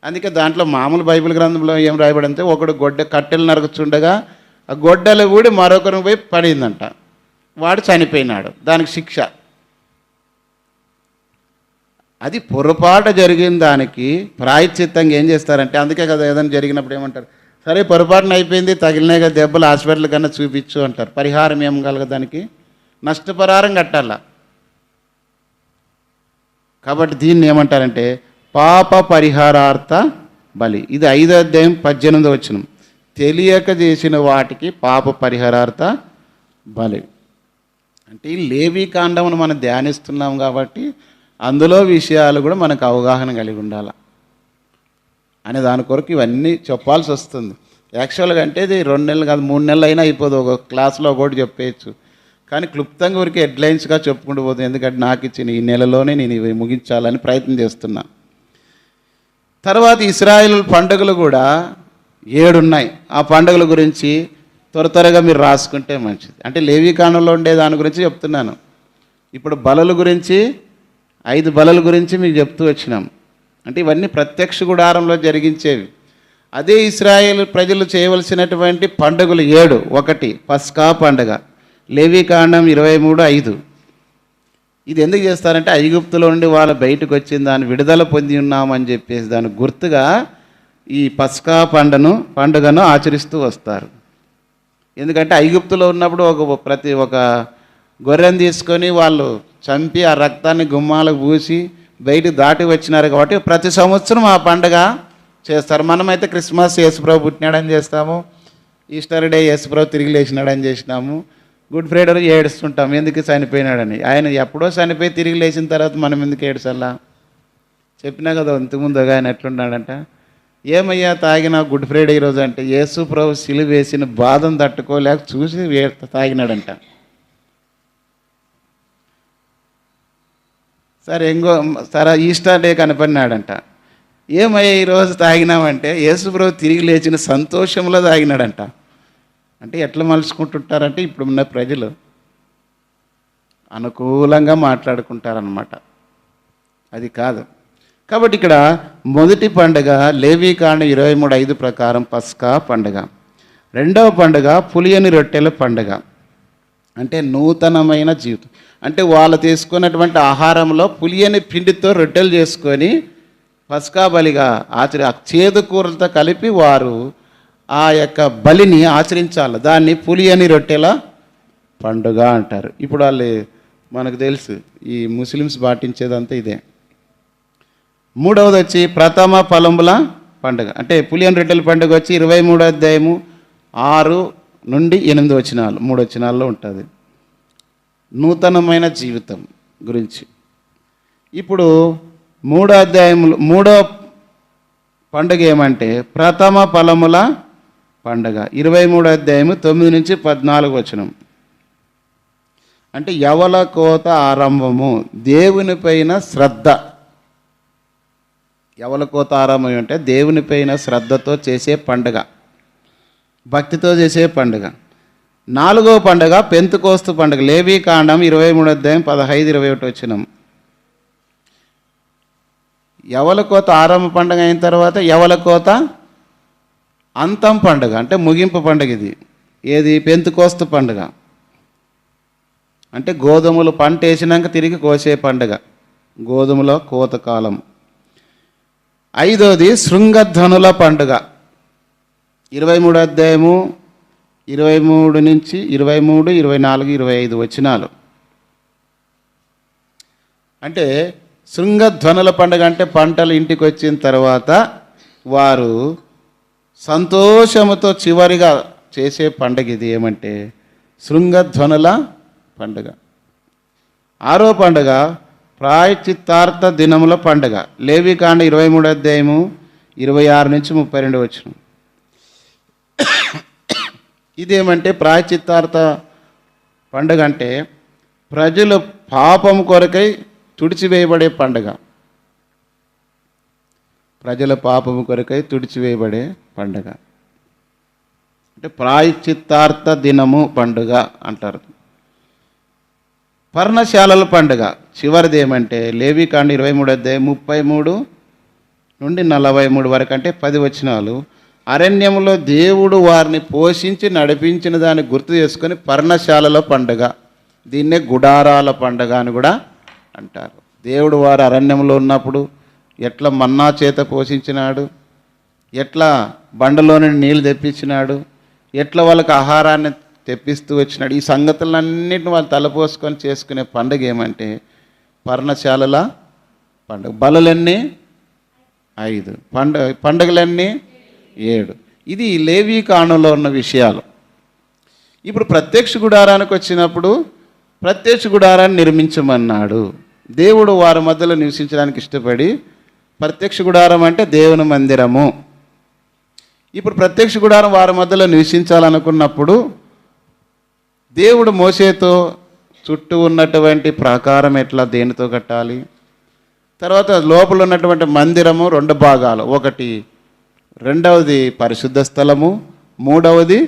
అందుకే దాంట్లో మామూలు బైబిల్ గ్రంథంలో ఏం రాయబడంటే ఒకడు కట్టెలు నరకుచుండగా ఆ గొడ్డలు కూడా మరొకరికి పోయి పడిందంట, వాడు చనిపోయినాడు, దానికి శిక్ష. అది పొరపాటు జరిగిన దానికి ప్రాయశ్చిత్తంగా ఏం చేస్తారంటే, అందుకే కదా ఏదైనా జరిగినప్పుడు ఏమంటారు, సరే పొరపాటున అయిపోయింది తగిలినాయి కదా దెబ్బలు హాస్పిటల్ కన్నా చూపించు అంటారు. పరిహారం ఏం కలగ దానికి నష్టపరిహారం కట్టాల. కాబట్టి దీన్ని ఏమంటారంటే పాప పరిహారార్థ బలి. ఇది 5వ అధ్యాయం 18వ వచనం. తెలియక చేసిన వాటికి పాప పరిహారార్థ బలి. అంటే ఈ లేవీ కాండమును మనం ధ్యానిస్తున్నాం కాబట్టి అందులో విషయాలు కూడా మనకు అవగాహన కలిగి ఉండాలి అనే దాని కొరకు ఇవన్నీ చెప్పాల్సి వస్తుంది. యాక్చువల్గా అంటే ఇది 2 నెలలు కాదు 3 నెలలు అయినా అయిపోదు, ఒక క్లాస్లో ఒకటి చెప్పేయచ్చు. కానీ క్లుప్తంగా ఊరికి హెడ్లైన్స్గా చెప్పుకుంటూ పోతుంది. ఎందుకంటే నాకు ఇచ్చిన ఈ నెలలోనే నేను ఇవి ముగించాలని ప్రయత్నం చేస్తున్నా. తర్వాత ఇశ్రాయేలు పండుగలు కూడా 7 ఉన్నాయి. ఆ పండుగల గురించి త్వరగా మీరు రాసుకుంటే మంచిది. అంటే లేవీ కాండంలో ఉండే దాని గురించి చెప్తున్నాను. ఇప్పుడు బలుల గురించి 5 బలుల గురించి మీకు చెప్తూ వచ్చినాం. అంటే ఇవన్నీ ప్రత్యక్ష గుడారంలో జరిగించేవి. అదే ఇశ్రాయేలు ప్రజలు చేయవలసినటువంటి పండుగలు 7. 1 పస్కా పండుగ, లేవీ కాండం 23:5. ఇది ఎందుకు చేస్తారంటే ఐగుప్తులో నుండి వాళ్ళు బయటకు వచ్చిన దాన్ని విడుదల పొంది ఉన్నామని చెప్పేసి దాని గుర్తుగా ఈ పస్కా పండుగను ఆచరిస్తూ వస్తారు. ఎందుకంటే ఐగుప్తులో ఉన్నప్పుడు ఒక గొర్రెను తీసుకొని వాళ్ళు చంపి ఆ రక్తాన్ని గుమ్మాలకు పూసి బయటికి దాటి వచ్చినారు. కాబట్టి ప్రతి సంవత్సరం ఆ పండుగ చేస్తారు. మనమైతే క్రిస్మస్ యేసుప్రభు పుట్టినాడని చేస్తాము, ఈస్టర్ డే యేసుప్రభు తిరిగి లేచినాడని చేసినాము, గుడ్ ఫ్రైడే ఏడుస్తుంటాం ఎందుకు చనిపోయినాడని. ఆయన ఎప్పుడో చనిపోయి తిరిగి లేచిన తర్వాత మనం ఎందుకు ఏడ్చల్లా? చెప్పినా కదా ఇంతకుముందు ఆయన ఎట్లున్నాడంట, ఏమయ్యా తాగిన గుడ్ ఫ్రైడే ఈరోజు అంటే యేసుప్రభు సిలువ వేసిన బాధను తట్టుకోలేక చూసి తాగినాడంట. సరే ఈస్టర్ డే కనపడినాడంట. ఏమయ్యా ఈరోజు తాగినామంటే యేసుప్రభు తిరిగి లేచిన సంతోషంలో తాగినాడంట. అంటే ఎట్లా మలుచుకుంటుంటారంటే ఇప్పుడున్న ప్రజలు అనుకూలంగా మాట్లాడుకుంటారనమాట. అది కాదు. కాబట్టి ఇక్కడ మొదటి పండుగ లేవీ కాండం 23:5 ప్రకారం పస్కా పండుగ. 2వ పండుగ పులియని రొట్టెల పండుగ. అంటే నూతనమైన జీవితం. అంటే వాళ్ళు తీసుకున్నటువంటి ఆహారంలో పులియని పిండితో రొట్టెలు చేసుకొని పస్కా బలిగా ఆ చేదు కూరలతో కలిపి వారు ఆ యొక్క బలిని ఆచరించాలి. దాన్ని పులియని రొట్టెల పండుగ అంటారు. ఇప్పుడు వాళ్ళు మనకు తెలుసు ఈ ముస్లిమ్స్ పాటించేదంతా ఇదే. మూడవది వచ్చి ప్రథమ ఫలముల పండుగ. అంటే పులియని రొట్టెల పండుగ వచ్చి 23వ అధ్యాయము 6 నుండి 8 వచనాలు 3 వచనాల్లో ఉంటుంది. నూతనమైన జీవితం గురించి. ఇప్పుడు 3వ అధ్యాయంలో 3వ పండుగ ఏమంటే ప్రథమ ఫలముల పండుగ. 23వ అధ్యాయము 9 నుంచి 14 వచనం. అంటే యవల కోత ఆరంభము, దేవునిపైన శ్రద్ధ. యవల కోత ఆరంభం అంటే దేవునిపైన శ్రద్ధతో చేసే పండుగ, భక్తితో చేసే పండుగ. 4వ పండుగ పెంతుకోస్తు పండుగ. లేవీకాండం 23వ అధ్యాయం 15-21 వచనం. యవల కోత ఆరంభ పండుగ అయిన తర్వాత యవల కోత అంతం పండుగ, అంటే ముగింపు పండుగ. ఇది ఏది? పెంతుకోస్తు పండుగ. అంటే గోధుమలు పంట వేసినాక తిరిగి కోసే పండుగ, గోధుమల కోతకాలం. 5వది శృంగధ్వనుల పండుగ. 23వ అధ్యాయము 23 నుంచి 23, 24, 25 వచనాలు. అంటే శృంగధ్వనుల పండుగ అంటే పంటలు ఇంటికి వచ్చిన తర్వాత వారు సంతోషముతో చివరిగా చేసే పండుగ ఇది. ఏమంటే శృంగధ్వనుల పండుగ. 6వ పండుగ ప్రాయశ్చిత్తార్థ దినముల పండుగ. లేవీకాండ 23వ అధ్యాయము 26 నుంచి 32 వచనం. ఇదేమంటే ప్రాయశ్చిత్తార్థ పండుగ అంటే ప్రజలు పాపం కొరకై తుడిచివేయబడే పండుగ. ప్రజల పాపము కొరకై తుడిచివేయబడే పండుగ అంటే ప్రాయశ్చిత్తార్థ దినము పండుగ అంటారు. పర్ణశాలల పండుగ చివరిది ఏమంటే లేవీకాండ 23వ అధ్యాయం 33 నుండి 43 వరకు, అంటే 10 వచనాలు. అరణ్యంలో దేవుడు వారిని పోషించి నడిపించిన దాన్ని గుర్తు చేసుకొని పర్ణశాలల పండుగ, దీన్నే గుడారాల పండుగ అని కూడా అంటారు. దేవుడు వారు అరణ్యంలో ఉన్నప్పుడు ఎట్లా మన్నా చేత పోషించినాడు, ఎట్లా బండలోని నీళ్ళు తెప్పించినాడు, ఎట్లా వాళ్ళకి ఆహారాన్ని తెప్పిస్తూ వచ్చినాడు, ఈ సంగతులన్నింటిని వాళ్ళు తలపోసుకొని చేసుకునే పండుగ ఏమంటే పర్ణశాలల పండుగ. బలులన్నీ 5, పండుగలన్నీ 7. ఇది లేవీకాండంలో ఉన్న విషయాలు. ఇప్పుడు ప్రత్యక్ష గుడారానికి వచ్చినప్పుడు ప్రత్యక్ష గుడారాన్ని నిర్మించమన్నాడు. దేవుడు వారి మధ్యలో నివసించడానికి ఇష్టపడి, ప్రత్యక్ష గుడారం అంటే దేవుని మందిరము. ఇప్పుడు ప్రత్యక్ష గుడారం వారి మధ్యలో నివసించాలనుకున్నప్పుడు దేవుడు మోషేతో చుట్టూ ఉన్నటువంటి ప్రాకారం ఎట్లా దేనితో కట్టాలి, తర్వాత లోపల ఉన్నటువంటి మందిరము 2 భాగాలు, ఒకటి రెండవది పరిశుద్ధ స్థలము, మూడవది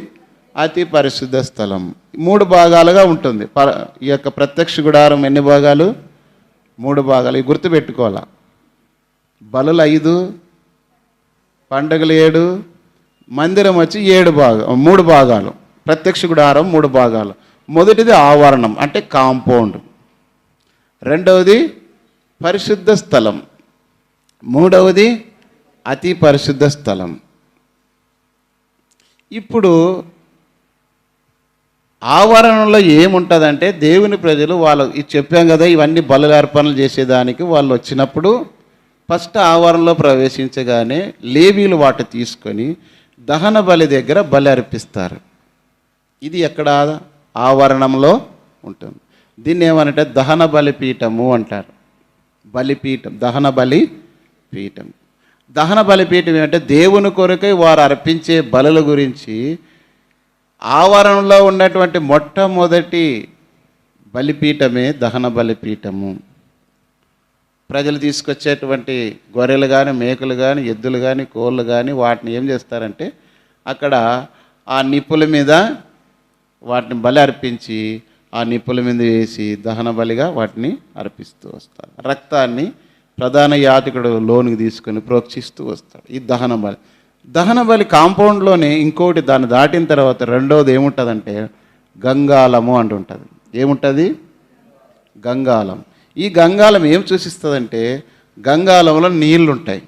అతి పరిశుద్ధ స్థలం. 3 భాగాలుగా ఉంటుంది. ఈ యొక్క ప్రత్యక్ష గుడారం ఎన్ని భాగాలు? 3 భాగాలు. ఇవి గుర్తుపెట్టుకోవాలా. బలులు 5, పండుగలు 7, మందిరం వచ్చి 3 భాగాలు. ప్రత్యక్ష గుడారం 3 భాగాలు. మొదటిది ఆవరణం అంటే కాంపౌండ్, రెండవది పరిశుద్ధ స్థలం, మూడవది అతి పరిశుద్ధ స్థలం. ఇప్పుడు ఆవరణలో ఏముంటుందంటే దేవుని ప్రజలు వాళ్ళు చెప్పాం కదా, ఇవన్నీ బలుల అర్పణలు చేసేదానికి వాళ్ళు వచ్చినప్పుడు ఫస్ట్ ఆవరణలో ప్రవేశించగానే లేవీలు వాటి తీసుకొని దహన బలి దగ్గర బలి అర్పిస్తారు. ఇది ఎక్కడ? ఆవరణంలో ఉంటుంది. దీన్ని ఏమనంటే దహన బలిపీఠము అంటారు. బలిపీఠం, దహన బలి పీఠం. దహన బలిపీఠం ఏమంటే దేవుని కొరకై వారు అర్పించే బలుల గురించి ఆవరణలో ఉన్నటువంటి మొట్టమొదటి బలిపీఠమే దహన బలిపీఠము. ప్రజలు తీసుకొచ్చేటువంటి గొర్రెలు కానీ, మేకలు కానీ, ఎద్దులు కానీ, కోళ్ళు కానీ వాటిని ఏం చేస్తారంటే అక్కడ ఆ నిప్పుల మీద వాటిని బలి అర్పించి ఆ నిప్పుల మీద వేసి దహన బలిగా వాటిని అర్పిస్తూ వస్తారు. రక్తాన్ని ప్రధాన యాజకుడు లోనికి తీసుకొని ప్రోక్షిస్తూ వస్తాడు. ఈ దహన బలి. దహన బలి కాంపౌండ్లోనే ఇంకోటి దాన్ని దాటిన తర్వాత రెండవది ఏముంటుందంటే గంగాలము అంటుంటుంది. ఏముంటుంది? గంగాళం. ఈ గంగాళం ఏం సూచిస్తుందంటే గంగాళంలో నీళ్లు ఉంటాయి.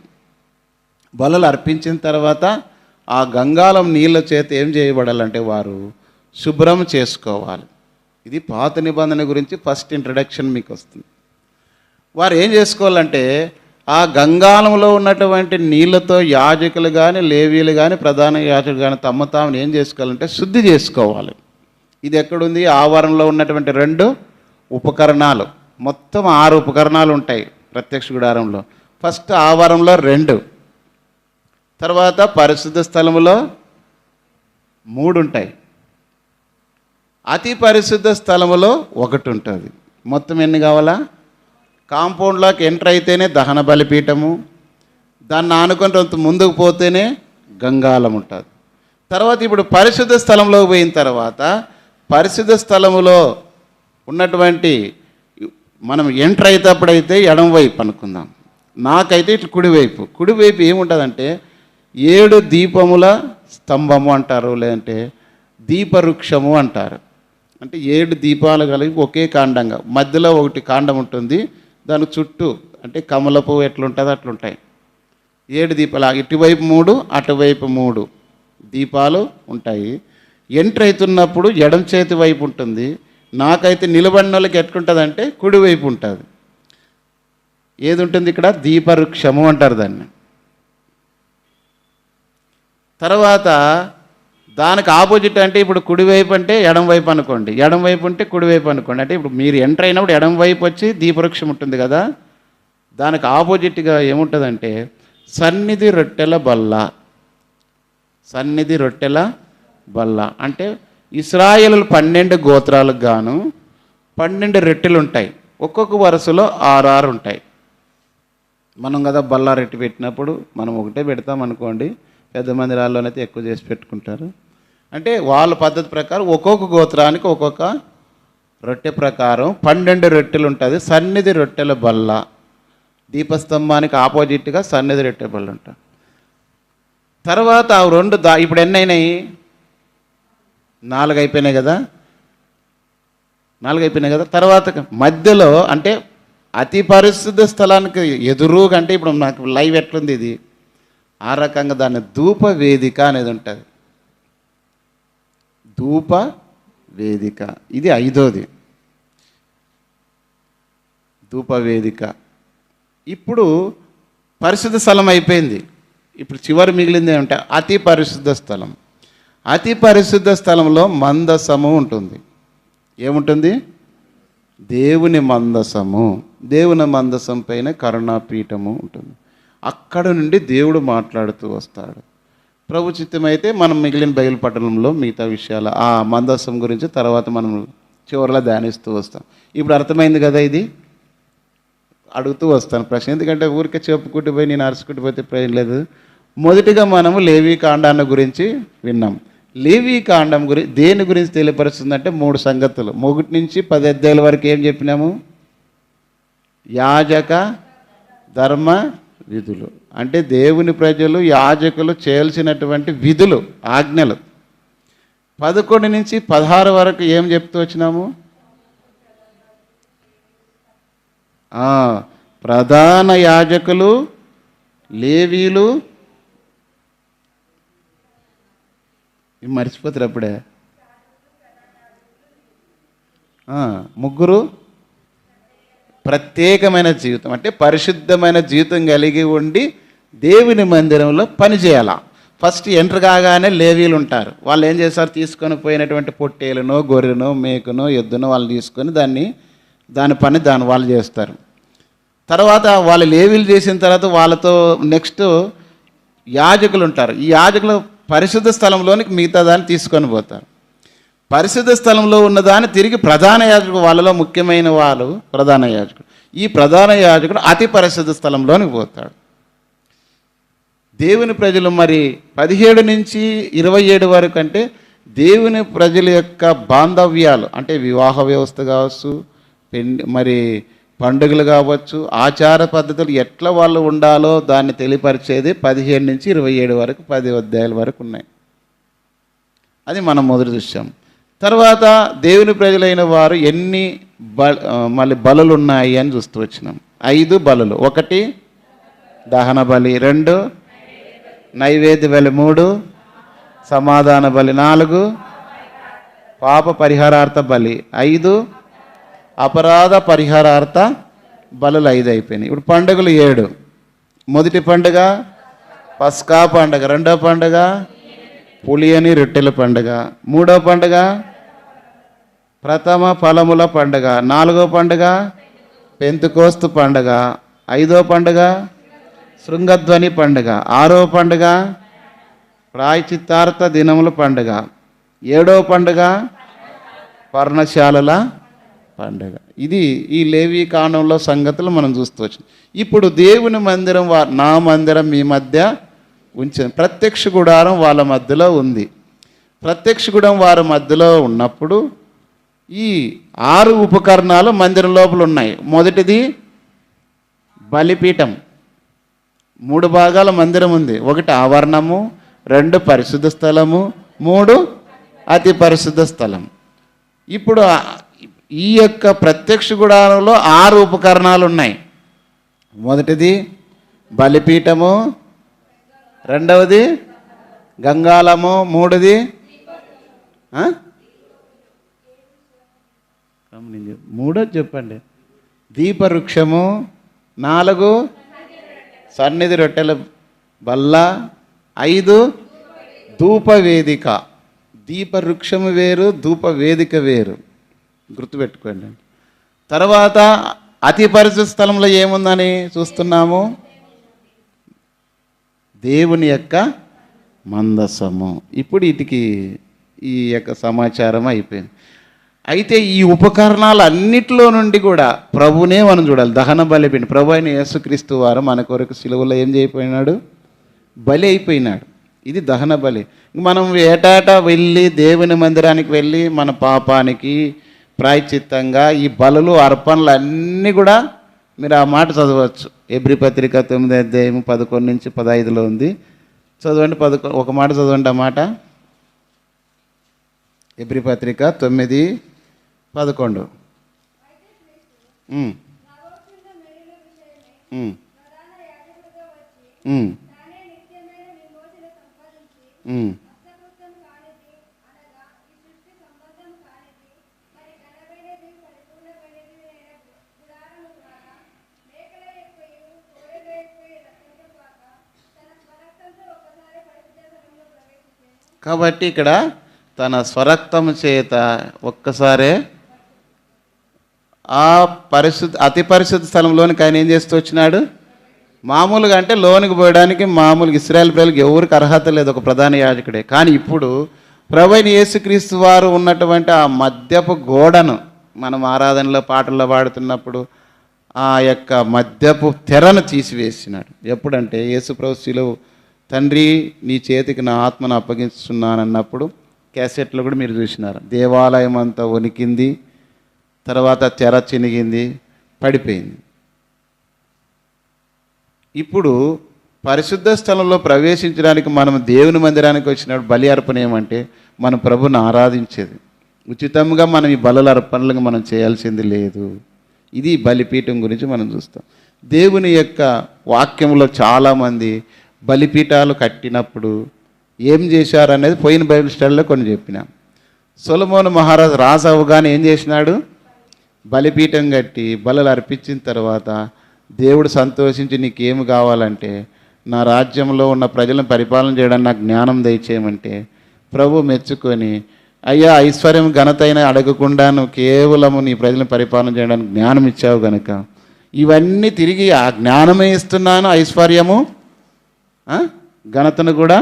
బలులు అర్పించిన తర్వాత ఆ గంగాళం నీళ్ళ చేత ఏం చేయబడాలంటే వారు శుభ్రం చేసుకోవాలి. ఇది పాత నిబంధన గురించి ఫస్ట్ ఇంట్రడక్షన్ మీకు వస్తుంది. వారు ఏం చేసుకోవాలంటే ఆ గంగాళంలో ఉన్నటువంటి నీళ్ళతో యాజకులు కానీ లేవీలు కానీ ప్రధాన యాజకులు కానీ తమ తాము ఏం చేసుకోవాలంటే శుద్ధి చేసుకోవాలి. ఇది ఎక్కడుంది? ఆవరణలో ఉన్నటువంటి 2 ఉపకరణాలు, మొత్తం 6 ఉపకరణాలు ఉంటాయి ప్రత్యక్ష గుడారంలో. ఫస్ట్ ఆవరణలో 2, తర్వాత పరిశుద్ధ స్థలములో 3 ఉంటాయి, అతి పరిశుద్ధ స్థలములో 1 ఉంటుంది. మొత్తం ఎన్ని కావాలా? కాంపౌండ్లోకి ఎంటర్ అయితేనే దహన బలిపీఠము, దాన్ని ఆనుకొని కొంత ముందుకు పోతేనే గంగాళం ఉంటుంది. తర్వాత ఇప్పుడు పరిశుద్ధ స్థలంలోకి పోయిన తర్వాత పరిశుద్ధ స్థలములో ఉన్నటువంటి మనం ఎంటర్ అయితేప్పుడైతే ఎడం వైపు అనుకుందాం. నాకైతే ఇట్లా కుడివైపు ఏముంటుందంటే 7 దీపముల స్తంభము అంటారు, లేదంటే దీపవృక్షము అంటారు. అంటే 7 దీపాలు కలిగి ఒకే కాండంగా, మధ్యలో 1 కాండం ఉంటుంది, దాని చుట్టూ అంటే కమల పువ్వు ఎట్లుంటుందో అట్లుంటాయి 7 దీపాలు. ఇటువైపు 3 అటువైపు 3 దీపాలు ఉంటాయి. ఎంటర్ అవుతున్నప్పుడు ఎడం చేతి వైపు ఉంటుంది. నాకైతే నిలబడిన వాళ్ళకి ఎట్లుంటుందంటే కుడివైపు ఉంటుంది. ఏది ఉంటుంది ఇక్కడ? దీపవృక్షము అంటారు దాన్ని. తర్వాత దానికి ఆపోజిట్ అంటే ఇప్పుడు కుడివైపు అంటే ఎడం వైపు అనుకోండి, ఎడం వైపు ఉంటే కుడివైపు అనుకోండి. అంటే ఇప్పుడు మీరు ఎంటర్ అయినప్పుడు ఎడం వైపు వచ్చి దీపవృక్షం ఉంటుంది కదా, దానికి ఆపోజిట్గా ఏముంటుందంటే సన్నిధి రొట్టెల బల్ల. సన్నిధి రొట్టెల బల్ల అంటే ఇశ్రాయేలు 12 గోత్రాలకు గాను 12 రొట్టెలు ఉంటాయి. ఒక్కొక్క వరుసలో 6 ఉంటాయి. మనం కదా బల్ల రొట్టె పెట్టినప్పుడు మనం ఒకటే పెడతాం అనుకోండి, పెద్ద మందిరాల్లోనైతే ఎక్కువ చేసి పెట్టుకుంటారు. అంటే వాళ్ళ పద్ధతి ప్రకారం ఒక్కొక్క గోత్రానికి ఒక్కొక్క రొట్టె ప్రకారం 12 రొట్టెలు ఉంటుంది. సన్నిధి రొట్టెల బల్ల, దీపస్తంభానికి ఆపోజిట్గా సన్నిధి రొట్టె బల్ల ఉంటుంది. తర్వాత ఆ 2 ఇప్పుడు ఎన్ని అయినాయి? 4 అయిపోయినాయి కదా, 4 అయిపోయినాయి కదా. తర్వాత మధ్యలో అంటే అతి పరిశుద్ధ స్థలానికి ఎదురుగా, అంటే ఇప్పుడు నాకు లైవ్ ఎట్లుంది ఇది, ఆ రకంగా దాన్ని ధూప వేదిక అనేది ఉంటుంది. ధూప వేదిక ఇది 5వది ధూప వేదిక. ఇప్పుడు పరిశుద్ధ స్థలం అయిపోయింది. ఇప్పుడు చివరి మిగిలింది ఏమంటే అతి పరిశుద్ధ స్థలం. అతి పరిశుద్ధ స్థలంలో మందసము ఉంటుంది. ఏముంటుంది? దేవుని మందసము. దేవుని మందసం పైన కరుణాపీఠము ఉంటుంది. అక్కడ నుండి దేవుడు మాట్లాడుతూ వస్తాడు. ప్రభు చిత్తమైతే మనం మిగిలిన బైబిల్ పట్టణంలో మిగతా విషయాలు ఆ మందసం గురించి తర్వాత మనం చివరిలో ధ్యానిస్తూ వస్తాం. ఇప్పుడు అర్థమైంది కదా, ఇది అడుగుతూ వస్తాను ప్రశ్న. ఎందుకంటే ఊరికే చెప్పుకుంటూ పోయి నేను అరుచుకుంటూ పోతే ప్రయోజనం లేదు. మొదటిగా మనము లేవీ కాండాన్ని గురించి విన్నాం. లేవీ కాండం దేని గురించి తెలియపరుస్తుందంటే 3 సంగతులు. 1 నుంచి 10 అధ్యాయాల వరకు ఏం చెప్పినాము? యాజక ధర్మ విధులు, అంటే దేవుని ప్రజలు యాజకులు చేయాల్సినటువంటి విధులు, ఆజ్ఞలు. 11 నుంచి 16 వరకు ఏం చెప్తూ వచ్చినాము? ప్రధాన యాజకులు, లేవీలు, మర్చిపోతారు అప్పుడే, 3 ప్రత్యేకమైన జీవితం, అంటే పరిశుద్ధమైన జీవితం కలిగి ఉండి దేవుని మందిరంలో పనిచేయాల. ఫస్ట్ ఎంటర్ కాగానే లేవీలు ఉంటారు. వాళ్ళు ఏం చేస్తారు? తీసుకొని పోయినటువంటి పొట్టేలునో గొర్రెనో మేకనో ఎద్దునో వాళ్ళు తీసుకొని దాని పని వాళ్ళు చేస్తారు. తర్వాత వాళ్ళు లేవీలు చేసిన తర్వాత వాళ్ళతో నెక్స్ట్ యాజకులు ఉంటారు. ఈ యాజకులు పరిశుద్ధ స్థలంలోనికి మిగతా దాన్ని తీసుకొని పోతారు. పరిశుద్ధ స్థలంలో ఉన్నదాన్ని తిరిగి ప్రధాన యాజకుడు, వాళ్ళలో ముఖ్యమైన వాళ్ళు ప్రధాన యాజకుడు. ఈ ప్రధాన యాజకుడు అతి పరిశుద్ధ స్థలంలోనికి పోతాడు. దేవుని ప్రజలు మరి 17 నుంచి 27 వరకు అంటే దేవుని ప్రజల యొక్క బాంధవ్యాలు, అంటే వివాహ వ్యవస్థ కావచ్చు, మరి పండుగలు కావచ్చు, ఆచార పద్ధతులు ఎట్లా వాళ్ళు ఉండాలో దాన్ని తెలియపరిచేది 17 నుంచి 27 వరకు 10 అధ్యాయాల వరకు ఉన్నాయి. అది మనం మొదటి చూసాం. తర్వాత దేవుని ప్రజలైన వారు ఎన్ని మళ్ళీ బలులు ఉన్నాయి అని చూస్తూ వచ్చినాం. 5 బలులు. 1 దహన బలి, 2 నైవేద్య బలి, 3 సమాధాన బలి, 4 పాప పరిహారార్థ బలి, 5 అపరాధ పరిహారార్థ బలులు 5 అయిపోయినాయి. ఇప్పుడు పండుగలు 7. మొదటి పండుగ పస్కా పండుగ, రెండవ పండుగ పులియని రొట్టెల పండుగ, మూడవ పండుగ ప్రథమ ఫలముల పండుగ, నాలుగవ పండుగ పెంతుకోస్తు పండుగ, 5వ పండుగ శృంగధ్వని పండుగ, 6వ పండుగ ప్రాయచిత్తార్థ దినముల పండుగ, 7వ పండుగ పర్ణశాలల పండుగ. ఇది ఈ లేవీ కాండంలో సంగతులు మనం చూస్తూ వచ్చినాం. ఇప్పుడు దేవుని మందిరం నా మందిరం మీ మధ్య ఉంచింది. ప్రత్యక్ష గుడారం వాళ్ళ మధ్యలో ఉంది. ప్రత్యక్ష గుడారం వారి మధ్యలో ఉన్నప్పుడు ఈ 6 ఉపకరణాలు మందిరం లోపల ఉన్నాయి. మొదటిది బలిపీఠం. 3 భాగాల మందిరం ఉంది. 1 ఆవరణము, 2 పరిశుద్ధ స్థలము, 3 అతి పరిశుద్ధ స్థలం. ఇప్పుడు ఈ యొక్క ప్రత్యక్ష గుడారంలో 6 ఉపకరణాలు ఉన్నాయి. మొదటిది బలిపీఠము, రెండవది గంగాళము, 3ది 3 చెప్పండి దీపవృక్షము, 4 సన్నిధి రొట్టెల బల్ల, 5 ధూపవేదిక. దీపవృక్షము వేరు, ధూపవేదిక వేరు, గుర్తుపెట్టుకోండి. తర్వాత అతి పరిశుద్ధ స్థలంలో ఏముందని చూస్తున్నాము? దేవుని యొక్క మందసము. ఇప్పుడు వీటికి ఈ యొక్క సమాచారం అయిపోయింది. అయితే ఈ ఉపకరణాలు అన్నిటిలో నుండి కూడా ప్రభునే మనం చూడాలి. దహన బలిపీఠం. ప్రభు అయిన యేసుక్రీస్తు వారు మన కొరకు సిలువలో ఏం చేయకపోయినాడు? బలి అయిపోయినాడు. ఇది దహన బలి. మనం ఏటాటా వెళ్ళి దేవుని మందిరానికి వెళ్ళి మన పాపానికి ప్రాయశ్చిత్తంగా ఈ బలులు అర్పణలు అన్నీ కూడా మీరు ఆ మాట చదవచ్చు. ఎబ్రీ పత్రిక 9వ అధ్యాయం 11 నుంచి 15లో ఉంది. చదవండి. ఒక మాట చదవండి ఆ మాట. ఎబ్రీ పత్రిక 9:11. కాబట్టి ఇక్కడ తన స్వరక్తము చేత ఒక్కసారే ఆ అతి పరిశుద్ధ స్థలంలోనికి ఆయన ఏం చేస్తూ వచ్చినాడు? మామూలుగా అంటే లోనికి పోయడానికి మామూలుగా ఇశ్రాయేల్ ప్రజలకు ఎవరికి అర్హత లేదు, ఒక ప్రధాన యాజకుడే. కానీ ఇప్పుడు ప్రభువైన యేసుక్రీస్తు వారు ఉన్నటువంటి ఆ మద్యపు గోడను మనం ఆరాధనలో పాటల్లో పాడుతున్నప్పుడు ఆ యొక్క మద్యపు తెరను తీసివేసినాడు. ఎప్పుడంటే యేసుప్రభు శిలువ తండ్రి నీ చేతికి నా ఆత్మను అప్పగిస్తున్నానన్నప్పుడు క్యాసెట్లో కూడా మీరు చూసినారు. దేవాలయం అంతా వణికింది, తర్వాత తెర చినిగింది, పడిపోయింది. ఇప్పుడు పరిశుద్ధ స్థలంలో ప్రవేశించడానికి మనం దేవుని మందిరానికి వచ్చినప్పుడు బలి అర్పణ ఏమంటే మన ప్రభుని ఆరాధించేది. ఉచితంగా మనం ఈ బలుల అర్పణలకు మనం చేయాల్సింది లేదు. ఇది బలిపీఠం గురించి మనం చూస్తాం. దేవుని యొక్క వాక్యంలో చాలామంది బలిపీఠాలు కట్టినప్పుడు ఏం చేశారనేది పోయిన బైబిల్ స్టడీలో కొన్ని చెప్పినాం. సొలొమోను మహారాజు రాజు అవగానే ఏం చేసినాడు? బలిపీఠం కట్టి బలులు అర్పించిన తర్వాత దేవుడు సంతోషించి నీకేమి కావాలంటే నా రాజ్యంలో ఉన్న ప్రజలను పరిపాలన చేయడానికి నాకు జ్ఞానం దయచేయమంటే ప్రభు మెచ్చుకొని అయ్యా ఐశ్వర్యం ఘనతైన అడగకుండా నువ్వు కేవలము నీ ప్రజలను పరిపాలన చేయడానికి జ్ఞానం ఇచ్చావు కనుక ఇవన్నీ తిరిగి ఆ జ్ఞానమే ఇస్తున్నాను, ఐశ్వర్యము ఘనతను కూడా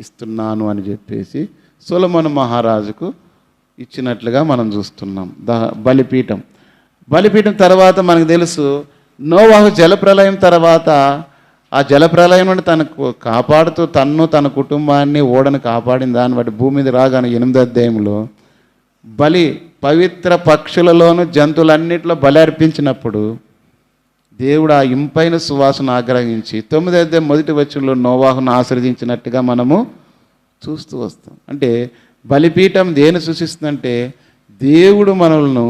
ఇస్తున్నాను అని చెప్పేసి సొలొమోను మహారాజుకు ఇచ్చినట్లుగా మనం చూస్తున్నాం. బలిపీఠం తర్వాత మనకు తెలుసు నోవాహు జలప్రలయం తర్వాత ఆ జలప్రలయం నుండి తనకు కాపాడుతూ తన కుటుంబాన్ని ఓడను కాపాడిన దాన్ని బట్టి భూమి మీద రాగానే 8వ అధ్యాయంలో పవిత్ర పక్షులలోను జంతువులన్నింటిలో బలి అర్పించినప్పుడు దేవుడు ఆ ఇంపైన సువాసన ఆగ్రహించి 9వ అధ్యాయం మొదటి వచనంలో నోవాహును ఆశీర్వదించినట్టుగా మనము చూస్తూ వస్తాం. అంటే బలిపీఠం దేని సూచిస్తుందంటే దేవుడు మనల్ని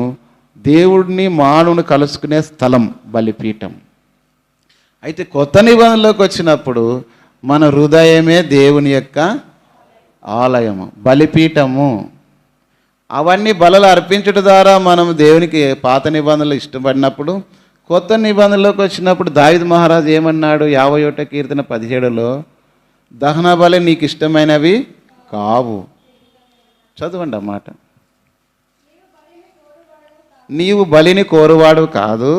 దేవుడిని మానవుని కలుసుకునే స్థలం బలిపీఠం. అయితే కొత్త నిబంధనలోకి వచ్చినప్పుడు మన హృదయమే దేవుని యొక్క ఆలయము, బలిపీఠము. అవన్నీ బలులు అర్పించడం ద్వారా మనం దేవునికి పాత నిబంధనలు ఇష్టపడినప్పుడు, కొత్త నిబంధనలోకి వచ్చినప్పుడు దావీదు మహారాజు ఏమన్నాడు 51వ కీర్తన 17లో, దహన బలి నీకు ఇష్టమైనవి కావు. చదవండి ఆ మాట. నీవు బలిని కోరువాడు కాదు,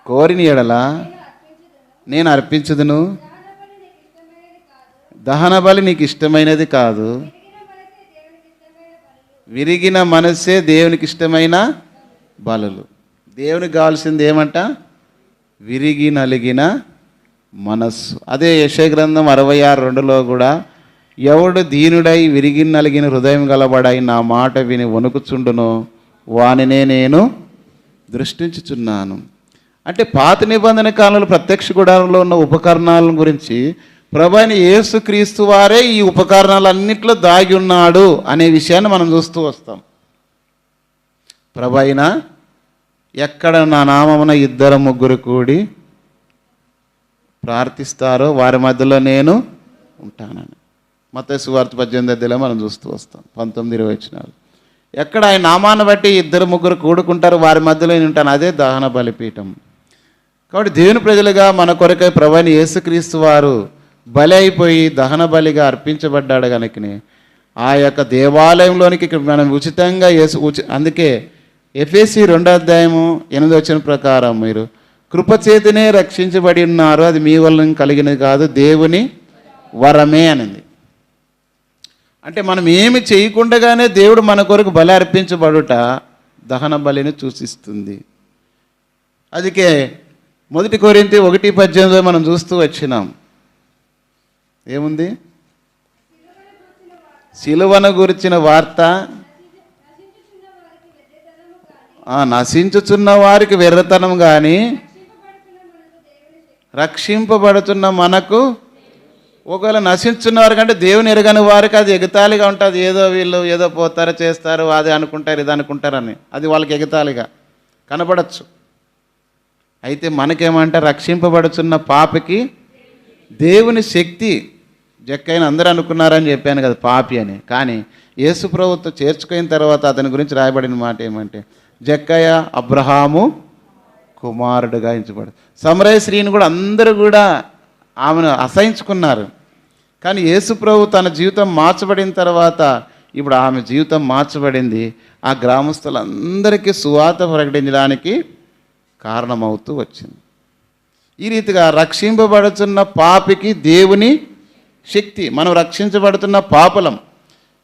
కోరిని ఎడల నేను అర్పించుదును. దహన బలి నీకు ఇష్టమైనది కాదు, విరిగిన మనస్సే దేవునికి ఇష్టమైన బలులు. దేవునికి కావాల్సింది ఏమంట? విరిగి నలిగిన మనస్సు. అదే యెషయా గ్రంథం 66:2లో కూడా, ఎవడు దీనుడై విరిగి నలిగిన హృదయం గలబడై నా మాట విని వణుకుచుండునో వానినే నేను దృష్టించుచున్నాను. అంటే పాత నిబంధన కాలంలో ప్రత్యక్ష గుడారంలో ఉన్న ఉపకరణాల గురించి ప్రభువైన యేసుక్రీస్తు వారే ఈ ఉపకరణాలన్నింటిలో దాగి ఉన్నాడు అనే విషయాన్ని మనం చూస్తూ వస్తాం. ప్రభువైన ఎక్కడ నా నామమున 2-3 కూడి ప్రార్థిస్తారో వారి మధ్యలో నేను ఉంటానని మత్తయి సువార్త 18 మనం చూస్తూ వస్తాం. 19-20 వచనాలు. ఎక్కడ ఆయన నామాన్ని బట్టి 2-3 కూడుకుంటారు వారి మధ్యలో నేను ఉంటాను. అదే దహన బలిపీఠం. కాబట్టి దేవుని ప్రజలుగా మన కొరకై ప్రభువైన యేసుక్రీస్తు వారు బలి అయిపోయి దహన బలిగా అర్పించబడ్డాడు కనుకనే ఆ యొక్క దేవాలయంలోనికి మనం ఉచితంగా అందుకే ఎఫెసీ 2:8 ప్రకారం మీరు కృపచేతనే రక్షించబడి ఉన్నారు, అది మీ వల్ల కలిగినది కాదు, దేవుని వరమే అనింది. అంటే మనం ఏమి చేయకుండానే దేవుడు మన కొరకు బలి అర్పించబడుట దహన బలిని సూచిస్తుంది. అందుకే 1 కొరింథీ 1:18 మనం చూస్తూ వచ్చినాం. ఏముంది? సిలువను గురించిన వార్త నశించుచున్న వారికి వెర్రతనం కానీ రక్షింపబడుతున్న మనకు, ఒకవేళ నశించున్న వారికి అంటే దేవుని ఎరగని వారికి అది ఎగతాళిగా ఉంటుంది. ఏదో వీళ్ళు ఏదో పోతారో చేస్తారు, అది అనుకుంటారు ఇది అనుకుంటారని, అది వాళ్ళకి ఎగతాళిగా కనబడచ్చు. అయితే మనకేమంటే రక్షింపబడుతున్న పాపికి దేవుని శక్తి. జక్కయ్యను అందరూ అనుకున్నారని చెప్పాను కదా పాపి అని, కానీ యేసు ప్రభువుతో చేర్చుకున్న తర్వాత అతని గురించి రాయబడిన మాట ఏమంటే, జక్కయ్య అబ్రహాము కుమారుడుగా ఎంచబడు. సమరయ స్త్రీని కూడా అందరూ కూడా ఆమెను అసహించుకున్నారు. కానీ యేసు ప్రభు తన జీవితం మార్చబడిన తర్వాత ఇప్పుడు ఆమె జీవితం మార్చబడింది. ఆ గ్రామస్తులందరికీ సువార్త ప్రకటించడానికి కారణమవుతూ వచ్చింది. ఈ రీతిగా రక్షింపబడుతున్న పాపికి దేవుని శక్తి. మనం రక్షించబడుతున్న పాపలం.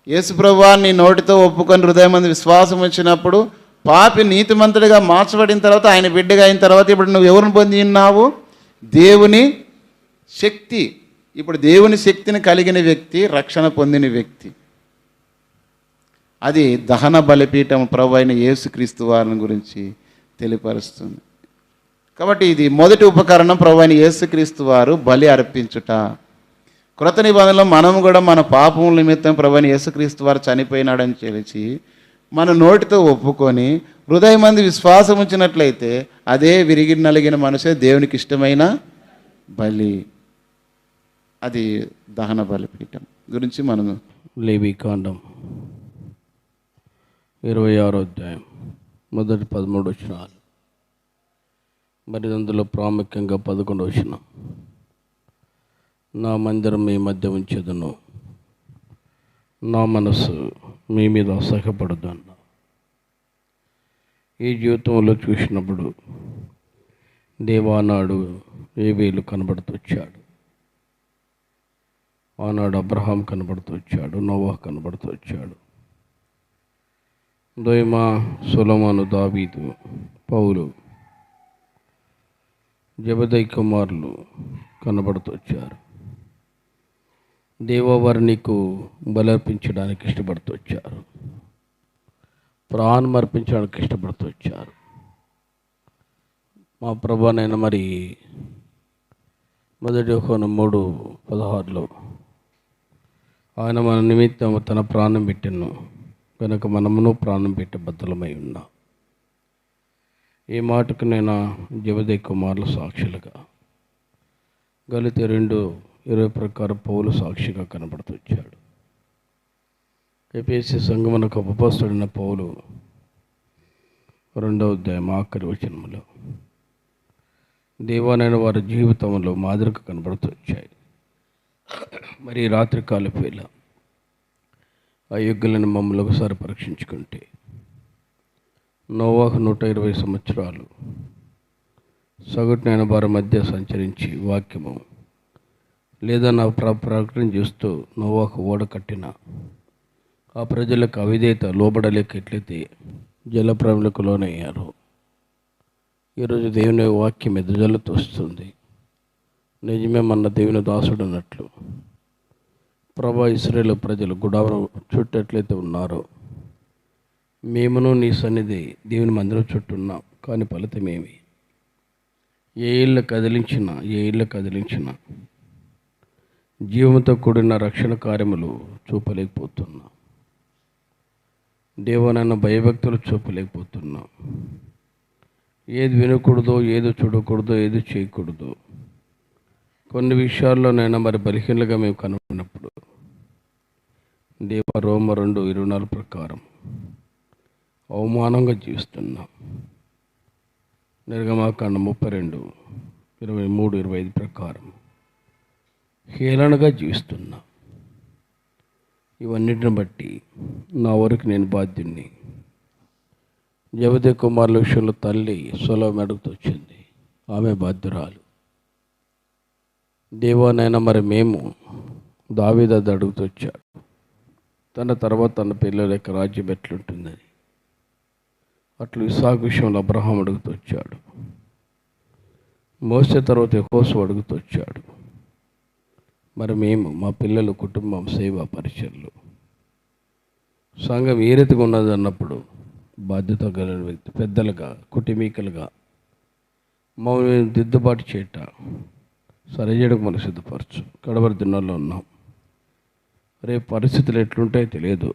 యేసుప్రభువా నీ నోటితో ఒప్పుకొని హృదయమందు విశ్వాసం వచ్చినప్పుడు పాపి నీతిమంతుడిగా మార్చబడిన తర్వాత, ఆయన బిడ్డగా అయిన తర్వాత ఇప్పుడు నువ్వు ఎవరిని పొంది ఉన్నావు? దేవుని శక్తి. ఇప్పుడు దేవుని శక్తిని కలిగిన వ్యక్తి రక్షణ పొందిన వ్యక్తి. అది దహన బలిపీఠం ప్రభు అయిన యేసుక్రీస్తు వారిని గురించి తెలియపరుస్తుంది. కాబట్టి ఇది మొదటి ఉపకరణం, ప్రభు అయిన యేసుక్రీస్తు వారు బలి అర్పించుట. క్రొత్త నిబంధనలో మనం కూడా మన పాపముల నిమిత్తం ప్రభు అయిన యేసుక్రీస్తు వారు చనిపోయినాడని తెలిసి మన నోటితో ఒప్పుకొని హృదయమందు విశ్వాసం ఉంచినట్లయితే అదే విరిగి నలిగిన మనసే దేవునికి ఇష్టమైన బలి. అది దహన బలిపీఠం గురించి మనం లేవీకాండం 26వ అధ్యాయం మొదటి 13 వచనాలు, మరి అందులో ప్రాముఖ్యంగా 11వ వచనం, నా మందిరం మీ మధ్య ఉంచెదను, నా మనసు మీ మీద అసహ్యపడదు అన్న. ఈ జీవితంలో చూసినప్పుడు దేవానాడు ఏబేలు కనబడుతూ వచ్చాడు, ఆనాడు అబ్రహాం కనబడుతూ వచ్చాడు, నోవాహు కనబడుతూ వచ్చాడు, దోయమ, సొలొమోను, దావీదు, పౌలు, జబదయి కుమారులు కనబడుతూ వచ్చారు. దేవవారు నీకు బలర్పించడానికి ఇష్టపడుతూ వచ్చారు, ప్రాణం అర్పించడానికి ఇష్టపడుతూ వచ్చారు. మా ప్రభువైన మరి 1 యోహాను 3:16 ఆయన మన నిమిత్తం తన ప్రాణం పెట్టెను కనుక మనమును ప్రాణం పెట్టి బద్దలమై ఉన్నాం. ఈ మాటకు నేను జబదయి కుమారుల సాక్షులుగా, గలితీ 2:20 ప్రకారం పౌలు సాక్షిగా కనబడుతూ వచ్చాడు. ఎఫెసీ సంఘమునకు అపోస్తలుడైన పౌలు 2వ అధ్యాయం ఆఖరి వచనములో దేవాలైన వారి జీవితంలో మాదిరిగా కనబడుతూ వచ్చాయి. మరి ఈ రాత్రికాలపు వేళ ఆ యుగ్గులను మమ్మల్ని ఒకసారి పరీక్షించుకుంటే, నోవాహు 120 సంవత్సరాలు సగటునైన వారి మధ్య సంచరించి వాక్యము లేదా నా ప్రకటన చేస్తూ నోవాహు ఓడ కట్టిన ఆ ప్రజలకు అవిధేయత లోబడలేక ఎట్లయితే జలప్రలయములకు లోనయ్యారో, ఈరోజు దేవుని వాక్యం ఎదుజల్లుతూ వస్తుంది. నిజమే మన దేవుని దాసుడు అన్నట్లు ప్రభా ఇశ్రాయేలు ప్రజలు గుడారం చుట్టూ ఎట్లయితే ఉన్నారో, మేమును నీ సన్నిధి దేవుని మందిరం చుట్టూ ఉన్నాం. కానీ ఫలితమేమి? ఏ ఇళ్ళు కదిలించినా జీవంతో కూడిన రక్షణ కార్యములు చూపలేకపోతున్నాం. దేవనైనా భయభక్తులు చూపలేకపోతున్నాం. ఏది వినకూడదో, ఏది చూడకూడదో, ఏది చేయకూడదో కొన్ని విషయాల్లోనైనా మరి బలహీనలుగా మేము కనుగొన్నప్పుడు రోమ 2:24 ప్రకారం అవమానంగా జీవిస్తున్నాం. నిర్గమాకాండం 32:23-25 ప్రకారం హేళనగా జీవిస్తున్నాం. ఇవన్నిటిని బట్టి నా వరకు నేను బాధ్యుణ్ణి. జబదయి కుమారుల విషయంలో తల్లి సొలొమోను అడుగుతూ వచ్చింది, ఆమె బాధ్యురాలు. దేవానైనా మరి మేము దావీదు అది అడుగుతూ వచ్చాడు, తన తర్వాత తన పిల్లల యొక్క రాజ్యం ఎట్లుంటుందని. అట్లు ఇస్సాకు విషయంలో అబ్రహాం అడుగుతూ వచ్చాడు. మోసే తర్వాత యెహోషువ అడుగుతూ వచ్చాడు. మరి మేము, మా పిల్లలు, కుటుంబం, సేవ, పరిచర్లు, సంఘం ఏ రీతిగా ఉన్నది అన్నప్పుడు బాధ్యత కలిగిన వ్యక్తి పెద్దలుగా, కుటుంబీకులుగా మమ్మల్ని దిద్దుబాటు చేయట, సరిచేయడానికి మనం సిద్ధపరచు. కడవరి దినాల్లో ఉన్నాం. రేపు పరిస్థితులు ఎట్లుంటాయో తెలియదు.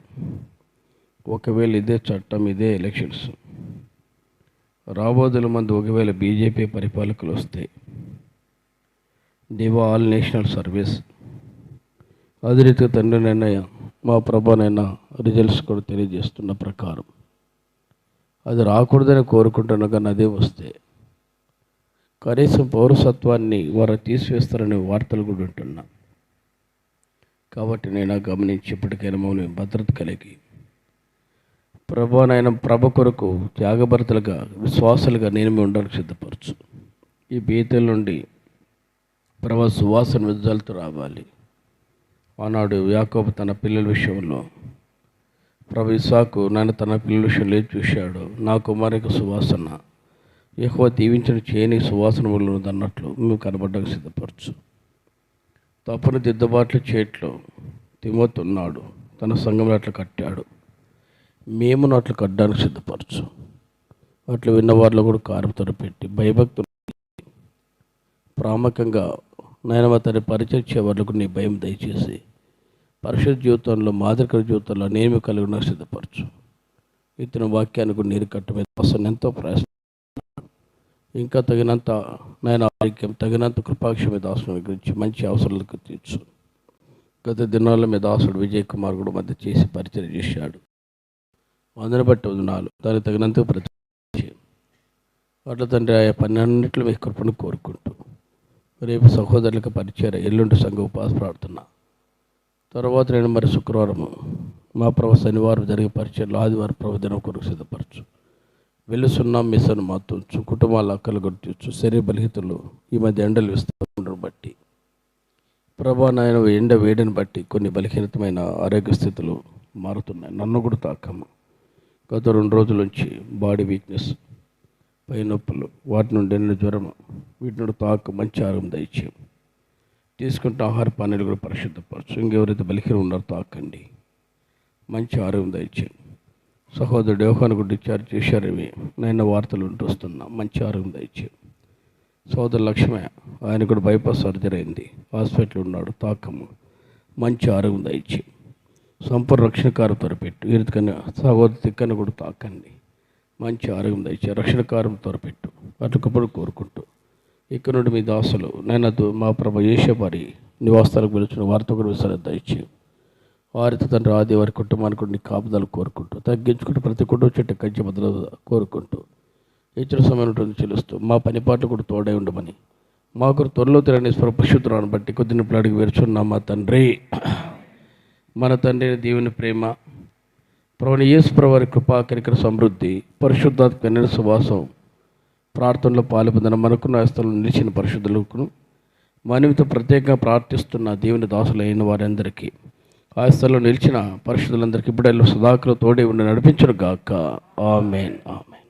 ఒకవేళ ఇదే చట్టం, ఇదే ఎలక్షన్స్ రాబోదుల మంది ఒకవేళ బీజేపీ పరిపాలకులు వస్తే దేవా ఆల్ నేషనల్ సర్వీస్ అదే రీతిగా తండ్రినైనా మా ప్రభానైనా రిజల్ట్స్ కూడా తెలియజేస్తున్న ప్రకారం అది రాకూడదని కోరుకుంటున్నా. కానీ అదే వస్తే కనీసం పౌరసత్వాన్ని వారు తీసివేస్తారనే వార్తలు కూడా ఉంటున్నా. కాబట్టి నేను గమనించి ఇప్పటికైనా మమ్మల్ని భద్రత కలిగి ప్రభ కొరకు త్యాగభరితలుగా, విశ్వాసాలుగా నేను ఉండడానికి సిద్ధపరచు. ఈ బీతల నుండి సువాసన విజాలతో రావాలి. ఆనాడు యాకోబు తన పిల్లల విషయంలో ఇస్సాకు తన పిల్లల విషయంలో ఏది చూశాడు, నా కుమారునికి సువాసన యెహోవా దీవించిన చేయని సువాసన ఉన్నదన్నట్లు మేము కనబడ్డానికి సిద్ధపరచు. తప్పును దిద్దుబాట్లు చేయట్లో తిమోతి ఉన్నాడు, తన సంఘంలో అట్లా కట్టాడు. మేము అట్లా కట్టడానికి సిద్ధపరచు. అట్లా విన్నవారిలో కూడా కారుతో పెట్టి భయభక్తులు ప్రాముఖ్యంగా తన పరిచయ వాళ్ళకు నీ భయం దయచేసి పరిశుద్ధ జీవితంలో, మాదిరికర జీవితంలో నేను కలిగిన సిద్ధపరచు. ఇతని వాక్యానికి నీరు కట్ట మీద అసలు ఎంతో ప్రయాసం, ఇంకా తగినంత ఆరోగ్యం, తగినంత కృపాక్ష మీద ఆశను గురించి మంచి అవసరాలకు తీర్చు. గత దినాల్లో మీద దాసుడు విజయ్ కుమార్ కూడా మధ్య చేసి పరిచయం చేశాడు. అందరిని బట్టి వదనాలు, దానికి తగినంత ప్రతి అట్లా తండ్రి ఆయా పన్నెండిట్లో మీ కృపను కోరుకుంటూ రేపు సహోదరులకు పరిచయం, ఎల్లుండి సంఘ ఉపాస ప్రార్థన, తర్వాత నేను మరి శుక్రవారం మా శనివారం జరిగే పరిచయంలో ఆదివారం దినం కొరకు సిద్ధపరచు. వెలుసున్నాం మిస్సను మాతుంచు, కుటుంబాల అక్కలు గుర్తించు. శరీర బలహీతులు ఈ మధ్య ఎండలు విస్తరణ బట్టి నాయన ఎండ వేడిని బట్టి కొన్ని బలహీనతమైన ఆరోగ్య స్థితులు మారుతున్నాయి. నన్ను కూడా తాకము. గత 2 రోజుల నుంచి బాడీ వీక్నెస్, పై నొప్పులు, వాటి నుండి జ్వరం, వీటి నుండి తాకు మంచి ఆరోగ్యం దయచేయం. తీసుకుంటే ఆహార పానీయాలు కూడా పరిశుద్ధపరచు. ఇంకెవరైతే బలహీనం ఉన్నారో తాకండి, మంచి ఆరోగ్యం దయచేయం. సహోదరుడు యోహాను కూడా డిశ్చార్జ్ చేశారని వార్తలు ఉంటూ వస్తున్నా, మంచి ఆరోగ్యం దయచేయం. సోదరు లక్ష్మయ్య, ఆయన కూడా బైపాస్ సర్జరీ అయింది, హాస్పిటల్ ఉన్నాడు, తాకము, మంచి ఆరోగ్యం దయచేయం. సంపూర్ణ రక్షణ కార్యతో పెట్టు. వీరికన్నా సహోదరు తిక్కని కూడా తాకండి, మంచి ఆరోగ్యం దయచే రక్షణ కార్యం త్వరపెట్టు అటుకప్పుడు కోరుకుంటూ ఇక్కడ నుండి మీ దాసులు నేనదు మా ప్రభు యేషవారి నివాసాలకు పిలుచున్న వారితో కూడా విశ్రాంతి దయచేయి. వారితో తండ్రి ఆది వారి కుటుంబానికి నీ కాపుదలు కోరుకుంటూ తగ్గించుకుంటూ ప్రతి కుటుంబం చెట్టు కంచె బదులు కోరుకుంటూ ఇచ్చిన సమయం చెల్లిస్తూ మా పనిపాట్లు కూడా తోడై ఉండమని మాకు త్వరలో తిరగని స్వరపశుద్ధురాన్ని బట్టి కొద్ది నిప్పులు అడిగి వేర్చున్నాం. మా తండ్రి మన తండ్రి దేవుని ప్రేమ ప్రభువైన యేసు ప్రభు వారి కృపా కనికర సమృద్ధి పరిశుద్ధాత్మ కన్యల సువాసం ప్రార్థనలో పాల్పొందిన మనకున్న స్థలంలో నిలిచిన పరిశుద్ధులకు మనమితో ప్రత్యేకంగా ప్రార్థిస్తున్న దేవుని దాసులైన వారందరికీ ఆ స్థలంలో నిలిచిన పరిశుద్ధులందరికీ ఇప్పుడు సదాకులు తోడే ఉండి నడిపించను గాక. ఆమేన్ ఆమేన్.